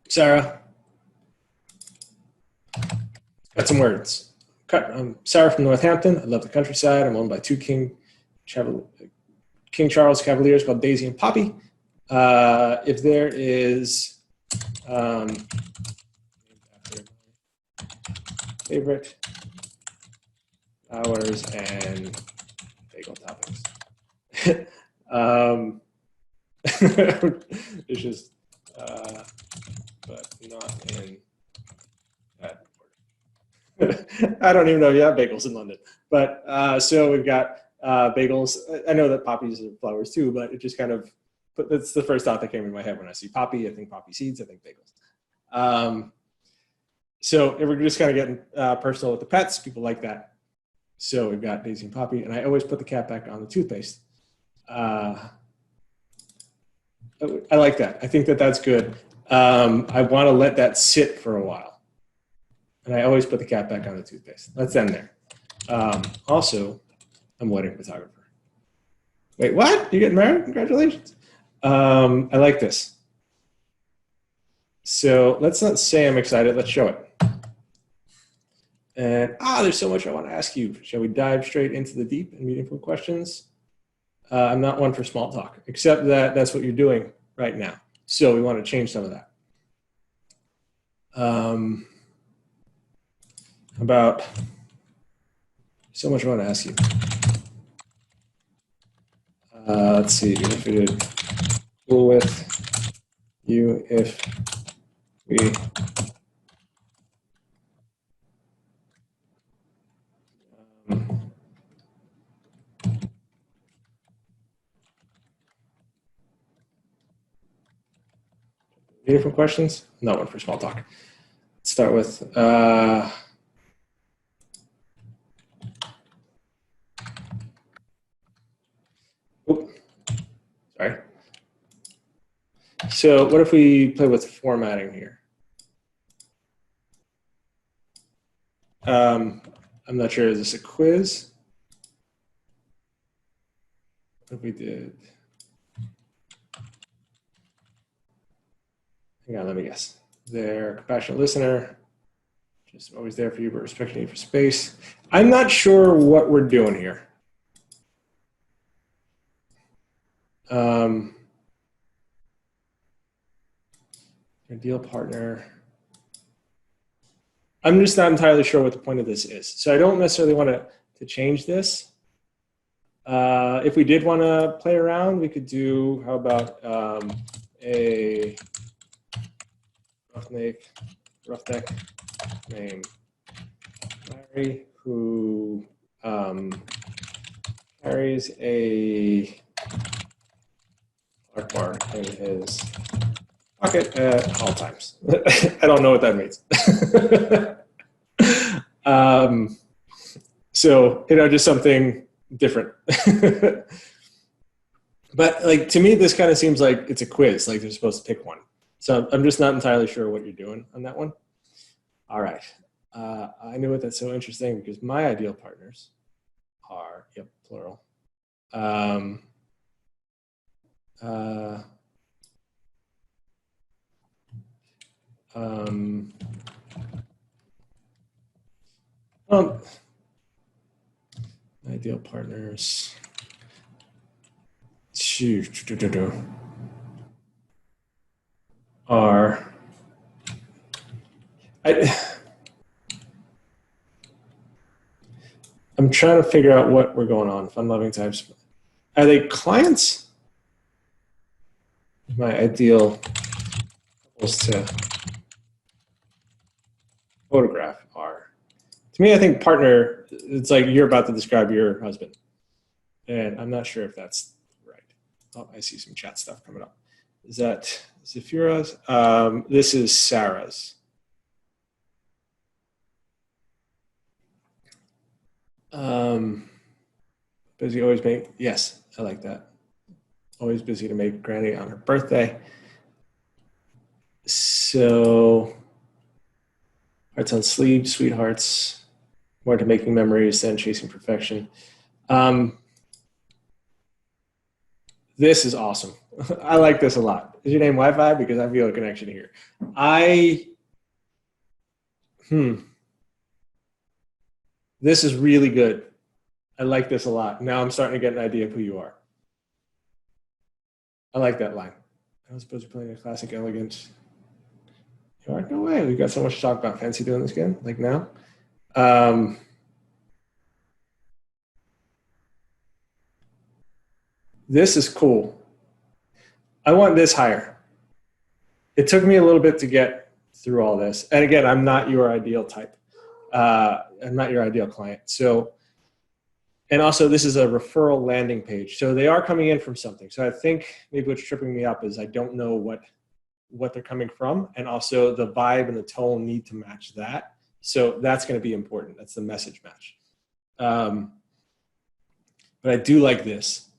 Sarah, cut some words. I'm Sarah from Northampton. I love the countryside. I'm owned by 2 King Charles Cavaliers called Daisy and Poppy. If there is favorite flowers and bagel toppings. It's just, but not in that order. I don't even know if you have bagels in London, but so we've got bagels. I know that poppies are flowers too, but it just kind of, but that's the first thought that came in my head when I see poppy. I think poppy seeds, I think bagels. So if we're just kind of getting personal with the pets, people like that. So we've got Daisy and Poppy, and I always put the cap back on the toothpaste. I like that. I think that that's good. I want to let that sit for a while. And I always put the cap back on the toothpaste. Let's end there. Also, I'm a wedding photographer. Wait, what? You getting married? Congratulations. I like this. So let's not say I'm excited. Let's show it. And there's so much I want to ask you. Shall we dive straight into the deep and meaningful questions? I'm not one for small talk, except that that's what you're doing right now. So we want to change some of that. About so much I want to ask you. Let's see if it would cool with you if we different questions? Not one for small talk. Let's start with sorry. So what if we play with formatting here? I'm not sure, is this a quiz? What if we did? Hang on, let me guess. They're a compassionate listener, just always there for you, but respecting you for space. I'm not sure what we're doing here. Ideal partner. I'm just not entirely sure what the point of this is. So I don't necessarily want to change this. If we did want to play around, we could do, how about a roughneck named Larry who carries a Clark bar in his pocket at all times. I don't know what that means. So, just something different. But like, to me, this kind of seems like it's a quiz, like they're supposed to pick one. So I'm just not entirely sure what you're doing on that one. All right. I knew it. That's so interesting because my ideal partners are, yep, plural. Ideal partners. Are I'm trying to figure out what we're going on. Fun-loving types. Are they clients? My ideal couples to photograph are. To me, I think partner, it's like you're about to describe your husband. And I'm not sure if that's right. Oh, I see some chat stuff coming up. Is that Zafira's? This is Sarah's. Busy always make, yes, I like that. Always busy to make Granny on her birthday. So, hearts on sleeve, sweethearts, more to making memories than chasing perfection. This is awesome. I like this a lot. Is your name Wi-Fi? Because I feel a connection here. This is really good. I like this a lot. Now I'm starting to get an idea of who you are. I like that line. I was supposed to be playing a classic elegant. You are? No way. We've got so much to talk about. Fancy doing this again? Like now? This is cool. I want this higher. It took me a little bit to get through all this. And again, I'm not your ideal type. I'm not your ideal client. So, and also this is a referral landing page. So they are coming in from something. So I think maybe what's tripping me up is I don't know what they're coming from. And also the vibe and the tone need to match that. So that's going to be important. That's the message match. But I do like this.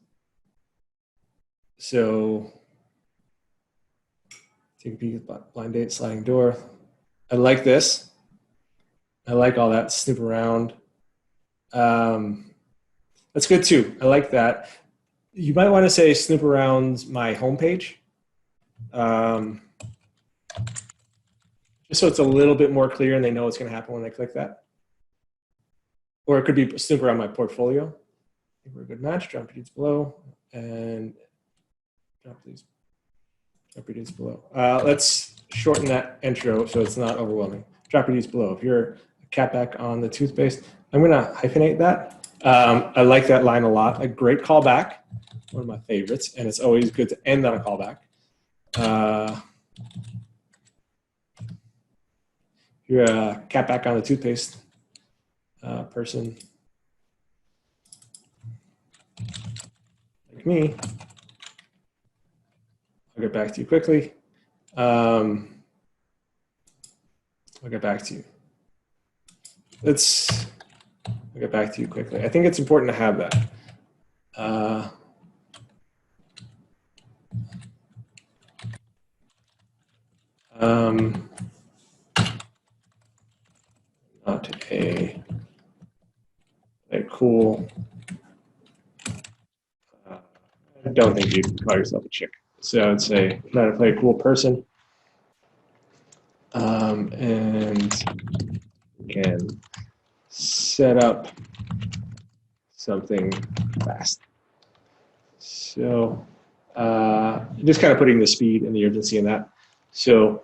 So take a peek at blind date, sliding door. I like this. I like all that, snoop around. That's good too. I like that. You might want to say snoop around my homepage. Just so it's a little bit more clear and they know what's going to happen when they click that. Or it could be snoop around my portfolio. I think we're a good match. Drop your deeds below and drop your deeds below. Let's shorten that intro so it's not overwhelming. Drop your deeds below. If you're a catback on the toothpaste, I'm going to hyphenate that. I like that line a lot. A great callback, one of my favorites, and it's always good to end on a callback. You're a catback on the toothpaste person like me. I'll get back to you quickly. I'll get back to you. I'll get back to you quickly. I think it's important to have that. Not a cool. I don't think you'd call yourself a chick. So I'd say not to play a cool person. And we can set up something fast. So just kind of putting the speed and the urgency in that. So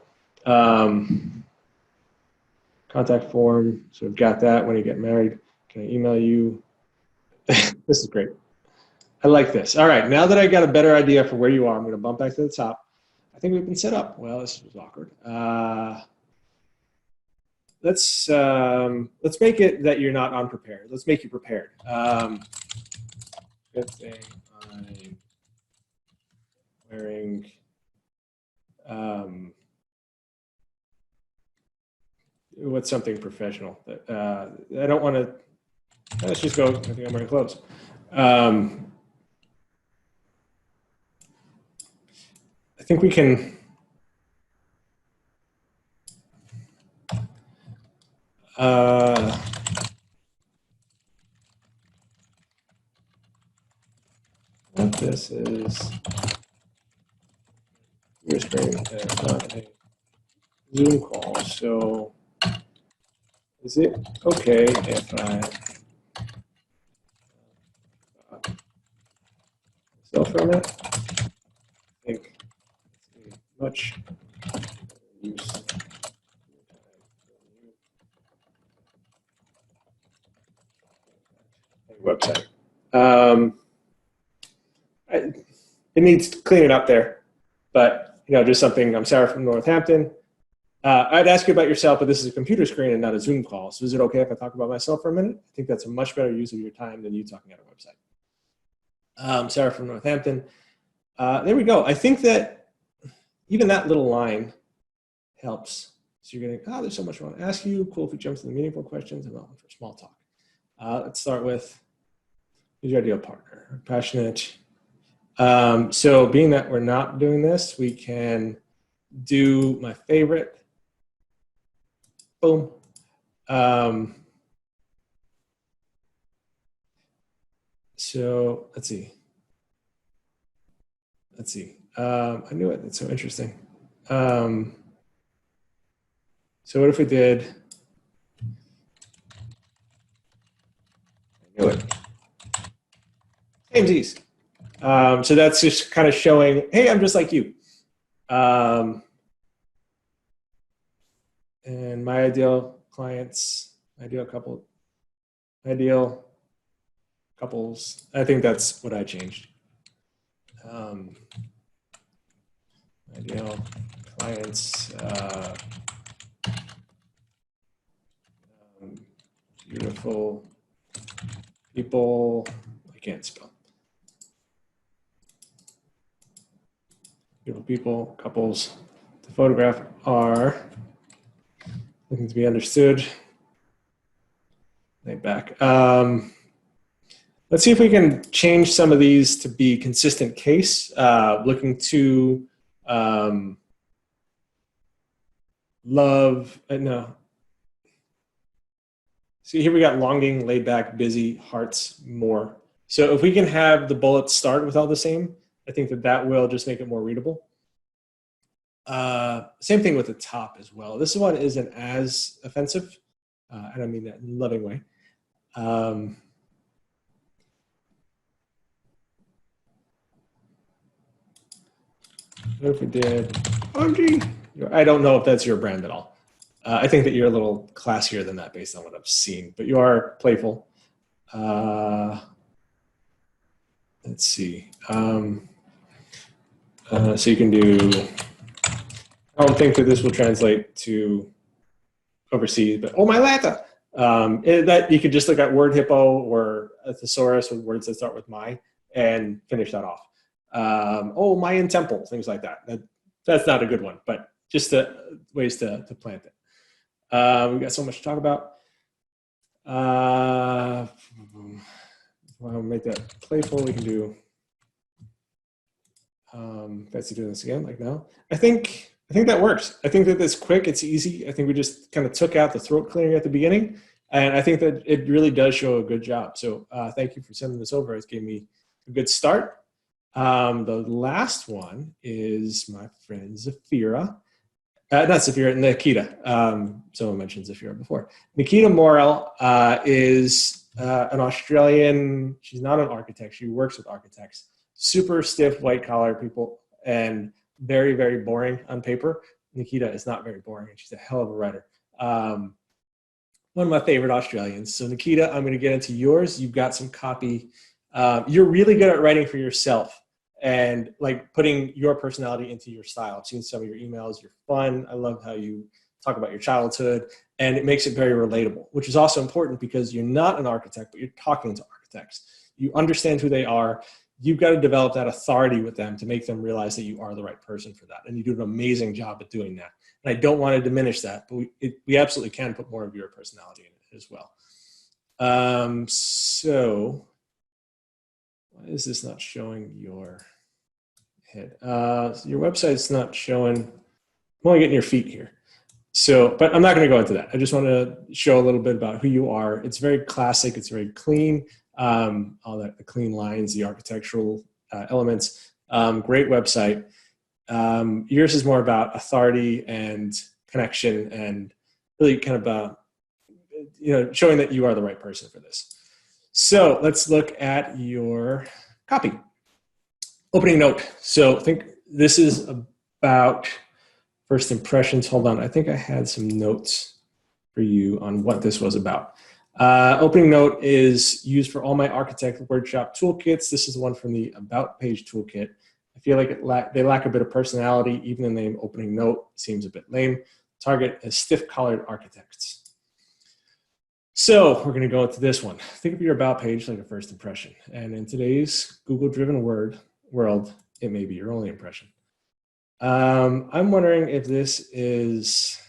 contact form, so we've got that. When you get married, can I email you? This is great. I like this. All right, now that I got a better idea for where you are, I'm going to bump back to the top. I think we've been set up. Well, this was awkward. Let's make it that you're not unprepared. Let's make you prepared. Good thing I'm wearing what's something professional that I don't want to. Let's just go. I think I'm wearing clothes. I think we can. What this is. Your screen is not a Zoom call, so is it okay if I myself from it? I think it's a much use website. It needs cleaning up there, but just something. I'm Sarah from Northampton. I'd ask you about yourself, but this is a computer screen and not a Zoom call. So is it okay if I talk about myself for a minute? I think that's a much better use of your time than you talking at a website. Sarah from Northampton. There we go. I think that even that little line helps. So you're getting, there's so much I want to ask you. Cool if we jump to the meaningful questions and not for small talk. Let's start with, who's your ideal partner? Passionate. So being that we're not doing this, we can do my favorite. Boom. So let's see. I knew it. That's so interesting. So what if we did? I knew it. Samesies. So that's just kind of showing, hey, I'm just like you. And my ideal clients, ideal couples. I think that's what I changed. Ideal clients, beautiful people. I can't spell. Beautiful people, couples. The photograph are looking to be understood. Lay back. Let's see if we can change some of these to be consistent case. Looking to love, no. See, here we got longing, laid back, busy, hearts, more. So if we can have the bullets start with all the same, I think that that will just make it more readable. Same thing with the top as well. This one isn't as offensive. I don't mean that in a loving way. What if we did, OMG? I don't know if that's your brand at all. I think that you're a little classier than that based on what I've seen, but you are playful. Let's see. So you can do, I don't think that this will translate to overseas, but oh my lata. That you could just look at word hippo or a thesaurus with words that start with my and finish that off. Oh, Mayan temple, things like that. That's not a good one, but just ways to plant it. We've got so much to talk about. I'll make that playful. We can do fancy doing this again, like now. I think that works. I think that it's quick, it's easy. I think we just kind of took out the throat clearing at the beginning, and I think that it really does show a good job. So thank you for sending this over. It gave me a good start. The last one is my friend Zafira. Not Zafira, Nikita. Someone mentioned Zafira before. Nikita Morrell is an Australian. She's not an architect. She works with architects. Super stiff, white-collar people, and very, very boring on paper. Nikita is not very boring, and she's a hell of a writer. One of my favorite Australians. So Nikita, I'm going to get into yours. You've got some copy. You're really good at writing for yourself and like putting your personality into your style. I've seen some of your emails. You're fun. I love how you talk about your childhood, and it makes it very relatable, which is also important because you're not an architect, but you're talking to architects. You understand who they are. You've got to develop that authority with them to make them realize that you are the right person for that. And you do an amazing job at doing that. And I don't want to diminish that, but we absolutely can put more of your personality in it as well. So why is this not showing your head? Your website's not showing, I'm only getting your feet here. So, but I'm not going to go into that. I just want to show a little bit about who you are. It's very classic. It's very clean. All the clean lines, the architectural elements. Great website. Yours is more about authority and connection and really kind of, showing that you are the right person for this. So let's look at your copy. Opening note. So I think this is about first impressions. Hold on. I think I had some notes for you on what this was about. Opening note is used for all my architect workshop toolkits. This is the one from the About page toolkit. I feel like they lack a bit of personality. Even the name opening note seems a bit lame. Target as stiff-collared architects. So we're going to go into this one. Think of your About page like a first impression. And in today's Google-driven world, it may be your only impression. I'm wondering if this is...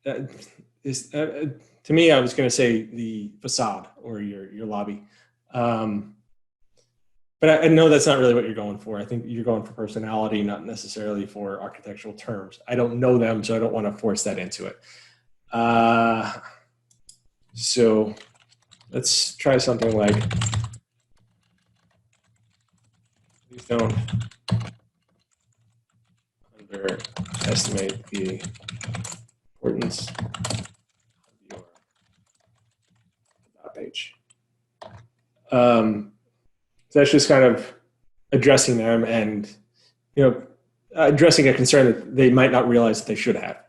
to me, I was going to say the facade or your lobby. But I know that's not really what you're going for. I think you're going for personality, not necessarily for architectural terms. I don't know them, so I don't want to force that into it. So let's try something like, please don't underestimate the importance of your About page. So that's just kind of addressing them and, addressing a concern that they might not realize that they should have.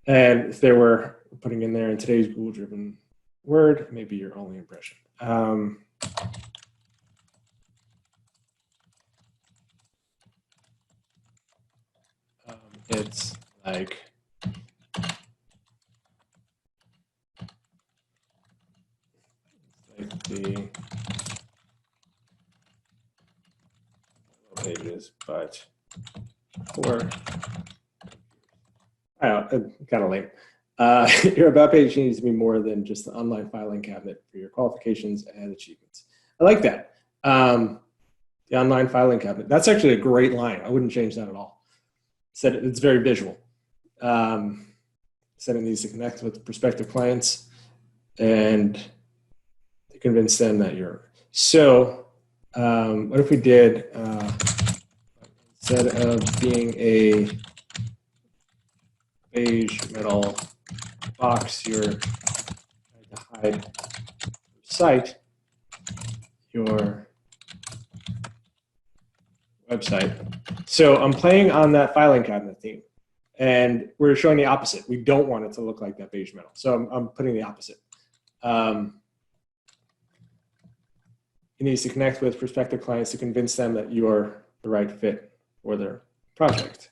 And if they were putting in there in today's Google-driven word, maybe your only impression. It's like the pages, but for I don't know, kind of lame. Your about page needs to be more than just an online filing cabinet for your qualifications and achievements. I like that. The online filing cabinet. That's actually a great line. I wouldn't change that at all. It's very visual. Setting these to connect with prospective clients and to convince them that you're. So what if we did, instead of being a beige metal box, you're trying to hide your site, your website. So I'm playing on that filing cabinet theme, and we're showing the opposite. We don't want it to look like that beige metal. So I'm putting the opposite. It needs to connect with prospective clients to convince them that you're the right fit for their project.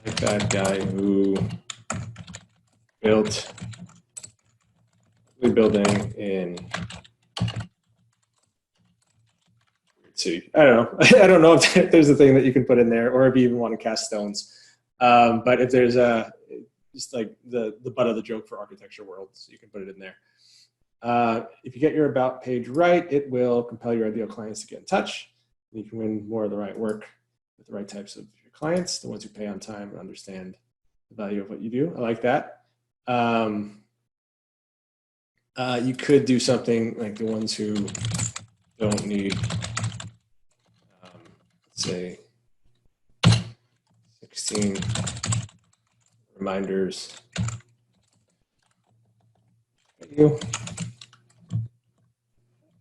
Like that guy who built a building in, let's see, I don't know. I don't know if there's a thing that you can put in there, or if you even want to cast stones. But if there's just like the butt of the joke for architecture worlds, you can put it in there. If you get your about page right, it will compel your ideal clients to get in touch. You can win more of the right work with the right types of your clients, the ones who pay on time and understand the value of what you do. I like that. You could do something like the ones who don't need, let's say, 16 reminders. You.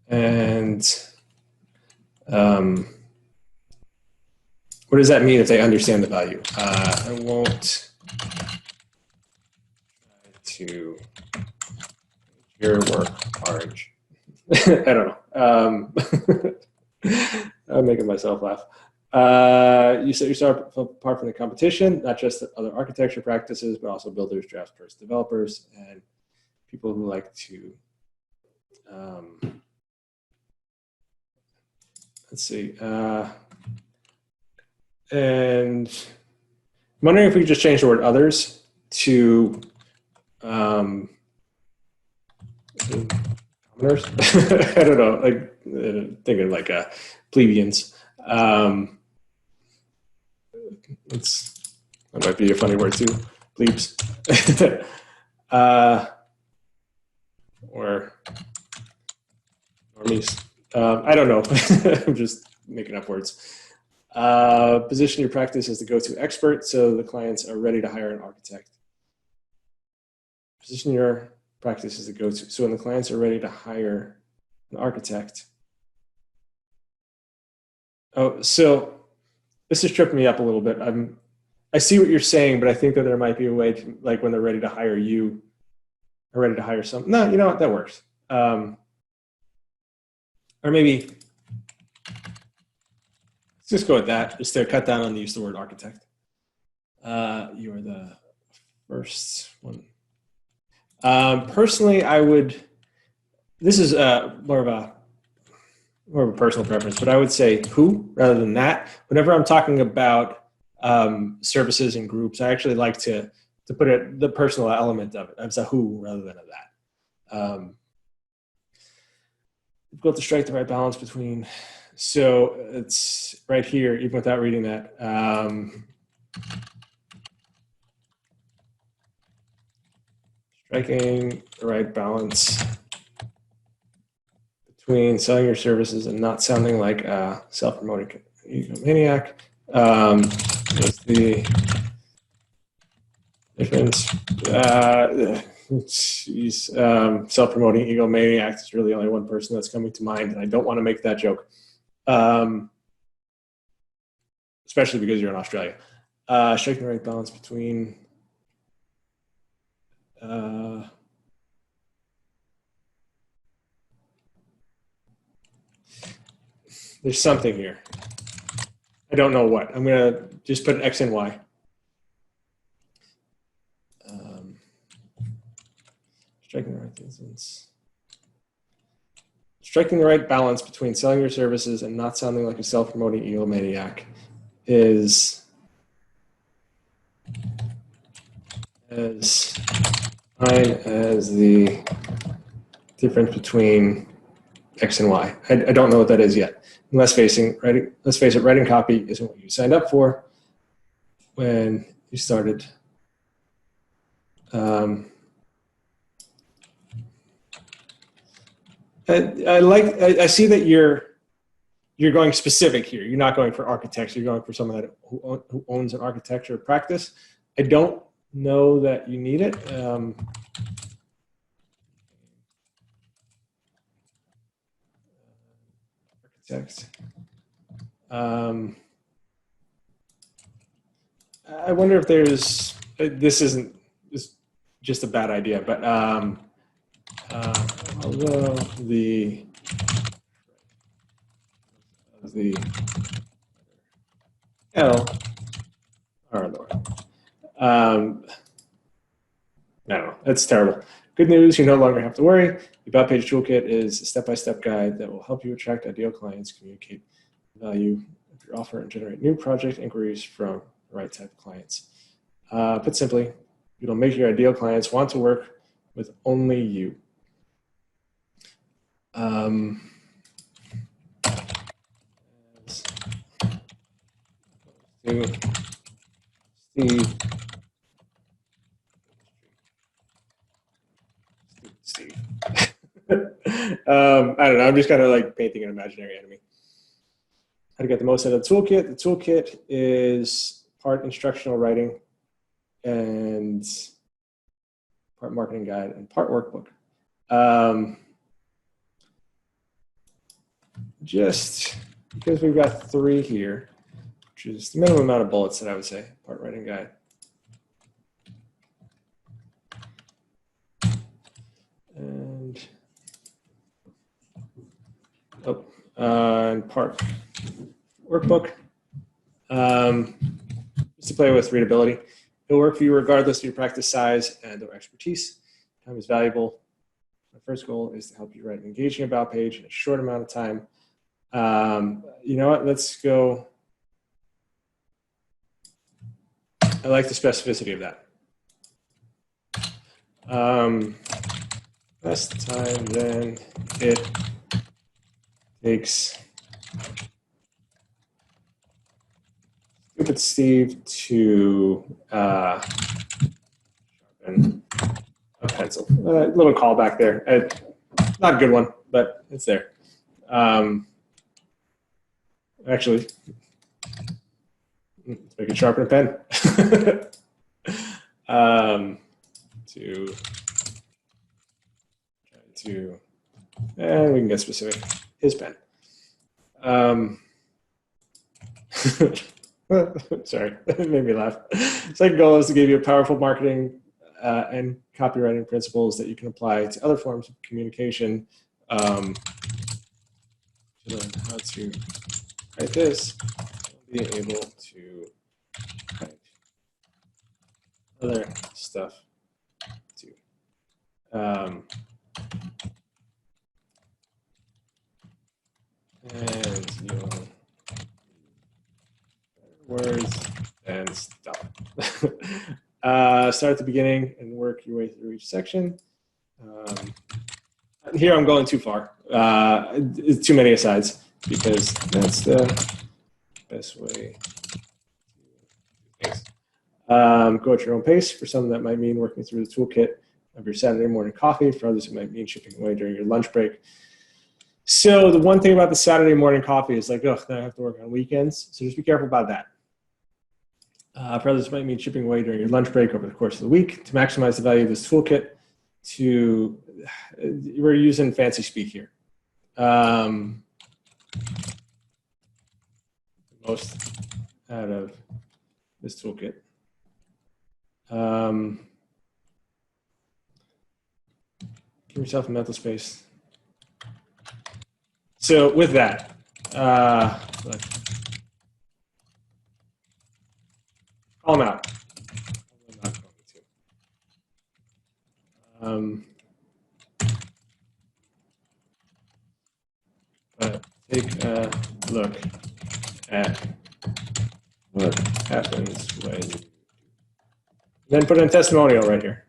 And what does that mean if they understand the value? I won't try to make your work hard. I don't know. I'm making myself laugh. You set yourself apart from the competition, not just other architecture practices, but also builders, drafters, developers, and people who like to, let's see. And I'm wondering if we could just change the word others to commoners. I don't know, like thinking like plebeians. That might be a funny word too, plebes. Or normies. I don't know. I'm just making up words. Position your practice as the go-to expert so the clients are ready to hire an architect. Position your practice as the go-to. So when the clients are ready to hire an architect. Oh, so this is tripping me up a little bit. I see what you're saying, but I think that there might be a way to, like when they're ready to hire you, or ready to hire some. No, you know what? That works. Or maybe let's just go with that, just to cut down on the use of the word architect. You are the first one. Personally, I would. This is more of a personal preference, but I would say who rather than that. Whenever I'm talking about services and groups, I actually like to put it the personal element of it as a who rather than a that. Difficult to strike the right balance between. So it's right here, even without reading that. Striking the right balance between selling your services and not sounding like a self-promoting egomaniac. What's the difference? Self-promoting egomaniac is really only one person that's coming to mind, and I don't want to make that joke, especially because you're in Australia. Striking the right balance between there's something here. I don't know what. I'm going to just put an X and Y. Striking the right distance. Striking the right balance between selling your services and not sounding like a self-promoting egomaniac is as fine as the difference between X and Y. I don't know what that is yet. And let's face it, writing copy isn't what you signed up for when you started. I see that you're going specific here. You're not going for architecture. You're going for someone who owns an architecture practice. I don't know that you need it. Architect. I wonder if there's, this isn't just a bad idea, but although the L are lower. No, that's terrible. Good news, you no longer have to worry. The About Page Toolkit is a step-by-step guide that will help you attract ideal clients, communicate the value of your offer, and generate new project inquiries from the right type of clients. Put simply, it'll make your ideal clients want to work with only you. Steve. I don't know. I'm just kind of like painting an imaginary enemy. How to get the most out of the toolkit. The toolkit is part instructional writing and part marketing guide and part workbook. Just because we've got 3 here, which is the minimum amount of bullets that I would say, part writing guide. And part workbook. Just to play with readability. It'll work for you regardless of your practice size and or expertise. Time is valuable. My first goal is to help you write an engaging about page in a short amount of time. You know what? Let's go. I like the specificity of that. Less time than it takes stupid Steve to sharpen a pencil. Little callback there. Not a good one, but it's there. Actually, let's make it sharpen a pen. And we can get specific. His pen. Sorry, it made me laugh. Second goal is to give you powerful marketing and copywriting principles that you can apply to other forms of communication. To learn how to write this, be able to write other stuff too. And you'll words and stop. Start at the beginning and work your way through each section. Here I'm going too far. It's too many asides because that's the best way to do things. Go at your own pace. For some, that might mean working through the toolkit of your Saturday morning coffee. For others, it might mean chipping away during your lunch break. So the one thing about the Saturday morning coffee is like, oh, then I have to work on weekends. So just be careful about that. For others, it might mean chipping away during your lunch break over the course of the week to maximize the value of this toolkit. We're using fancy speak here. Most out of this toolkit. Give yourself a mental space. So with that, look, call them out. I'm not going to. But take a look at what happens when, then put in a testimonial right here.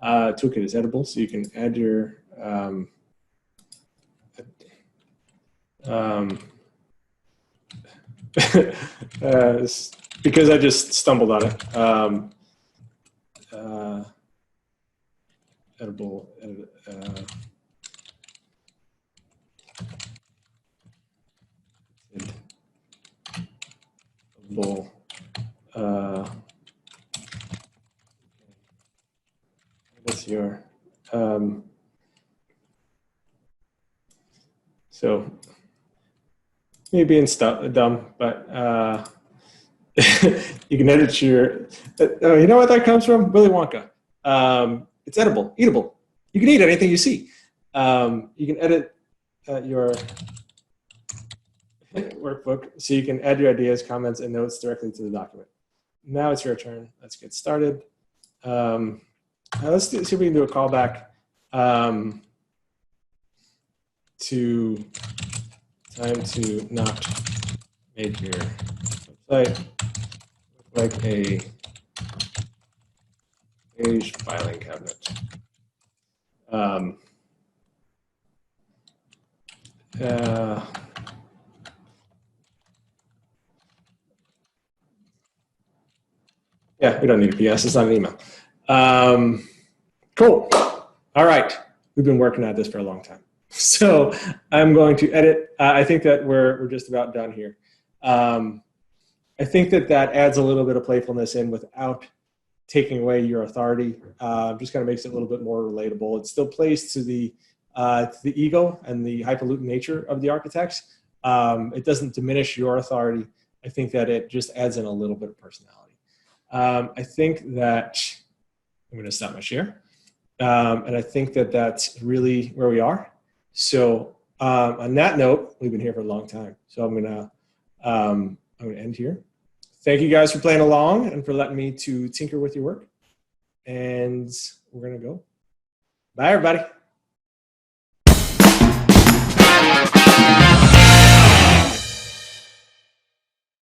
Toolkit is editable, so you can add your because I just stumbled on it. Editable. That's your. So me being dumb, but you can edit your. You know what that comes from? Willy Wonka. It's edible, eatable. You can eat anything you see. You can edit your workbook so you can add your ideas, comments, and notes directly to the document. Now it's your turn. Let's get started. Let's see if we can do a callback to time to not make your website look like a page filing cabinet. Yeah, we don't need a PS. It's not an email. Cool. All right. We've been working at this for a long time. So I'm going to edit. I think that we're just about done here. I think that adds a little bit of playfulness in without taking away your authority. Just kind of makes it a little bit more relatable. It still plays to the ego and the highfalutin nature of the architects. It doesn't diminish your authority. I think that it just adds in a little bit of personality. I think that I'm going to stop my share. And I think that that's really where we are. So on that note, we've been here for a long time. So I'm going to end here. Thank you guys for playing along and for letting me to tinker with your work. And we're going to go. Bye, everybody.